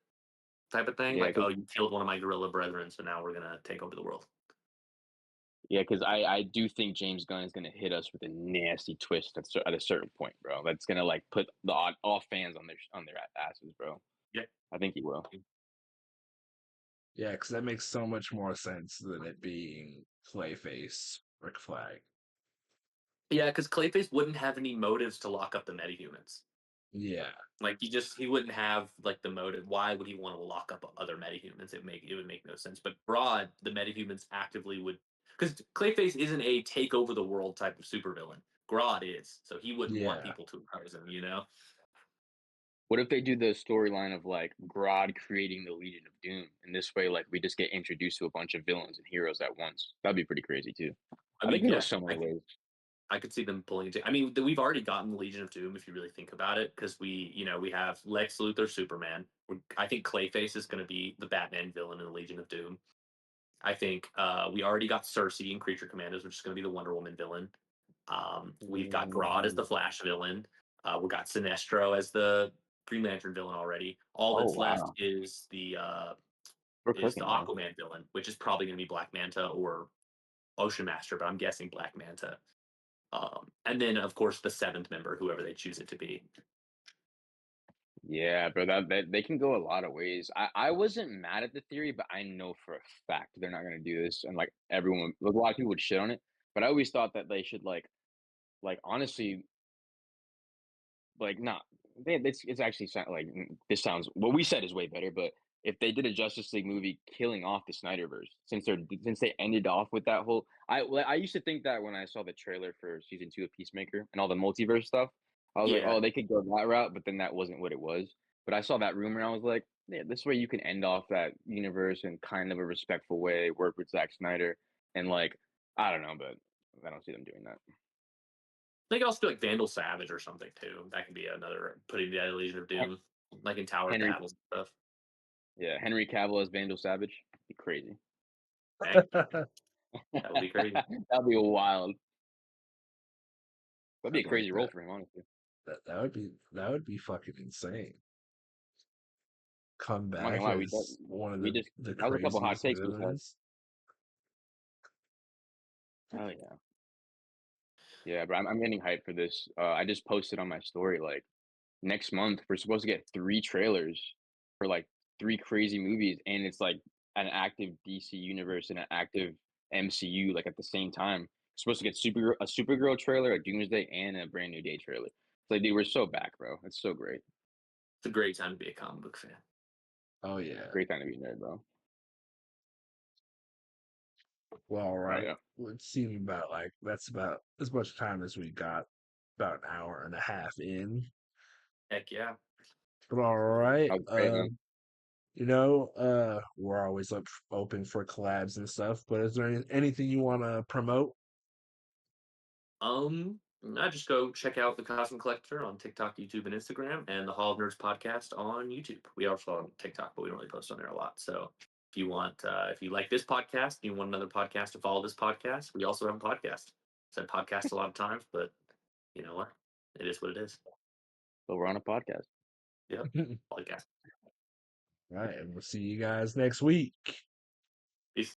type of thing. Yeah, Like, because oh, you killed one of my gorilla brethren, so now we're gonna take over the world. yeah, because I do think James Gunn is gonna hit us with a nasty twist at a certain point, bro. That's gonna like put all fans on their asses, bro. Yeah. I think he will. Yeah, because that makes so much more sense than it being Clayface, Rick Flag. Yeah, because Clayface wouldn't have any motives to lock up the metahumans. Yeah, Like he wouldn't have like the motive. Why would he want to lock up other metahumans? It would make no sense. But Broad, the metahumans actively would because Clayface isn't a take over the world type of supervillain. Grodd is, so he wouldn't want yeah. people to oppose him. You know, What if they do the storyline of like Grodd creating the Legion of Doom, and this way, like we just get introduced to a bunch of villains and heroes at once? That'd be pretty crazy too. I I think mean, it can go yeah, so many ways. I could see them pulling. I mean, we've already gotten the Legion of Doom if you really think about it, because we have Lex Luthor, Superman. I think Clayface is going to be the Batman villain in the Legion of Doom. I think we already got Cersei in Creature Commandos, which is going to be the Wonder Woman villain. We've got Grodd as Mhm. the Flash villain. We've got Sinestro as the Green Lantern villain already. All Oh that's left wow, we're is the cooking, man. Aquaman villain, which is probably going to be Black Manta or Ocean Master, but I'm guessing Black Manta. And then, of course, the seventh member, whoever they choose it to be. Yeah, bro, that they can go a lot of ways. I wasn't mad at the theory, but I know for a fact they're not gonna do this, and like everyone, like, a lot of people would shit on it. But I always thought that they should like honestly, like not it's actually like this sounds what we said is way better. But if they did a Justice League movie killing off the Snyderverse, since they ended off with that whole, I used to think that when I saw the trailer for season two of Peacemaker and all the multiverse stuff, I was like, Yeah, oh, they could go that route, but then that wasn't what it was. But I saw that rumor and I was like, yeah, this way you can end off that universe in kind of a respectful way, work with Zack Snyder, and like I don't know, but I don't see them doing that. they could also do like Vandal Savage or something too. That could be another putting the Legion of Hen- Doom, like in Tower Henry, battles and stuff. yeah, Henry Cavill as Vandal Savage, be crazy. Hey, that would be crazy. That'd be wild. That'd be a I'd like crazy role that. for him, honestly. That would be fucking insane. Come I'm not gonna back lie, as one of we just the that was a couple hot craziest takes we just had. villains. Oh yeah, yeah, but I'm getting hyped for this. I just posted on my story like next month we're supposed to get three trailers for like three crazy movies, and it's like an active DC universe and an active MCU like at the same time. We're supposed to get a Supergirl trailer, a Doomsday, and a Brand New Day trailer. It's like dude, we're so back, bro. It's so great. It's a great time to be a comic book fan. Oh yeah. Great time to be a nerd, bro. Well, Oh right. yeah. It seemed about like that's about as much time as we got. About an hour and a half in. Heck yeah. All right. That was great, man. We're always open for collabs and stuff, but is there anything you want to promote? I just go check out the Cosmic Collector on TikTok, YouTube, and Instagram, and the Hall of Nerds podcast on YouTube. We also on TikTok, but we don't really post on there a lot. So if you like this podcast, and you want another podcast to follow this podcast, we also have a podcast. Said podcast a lot of times, but you know what? It is what it is. But we're on a podcast. Yep, podcast. All right, and we'll see you guys next week.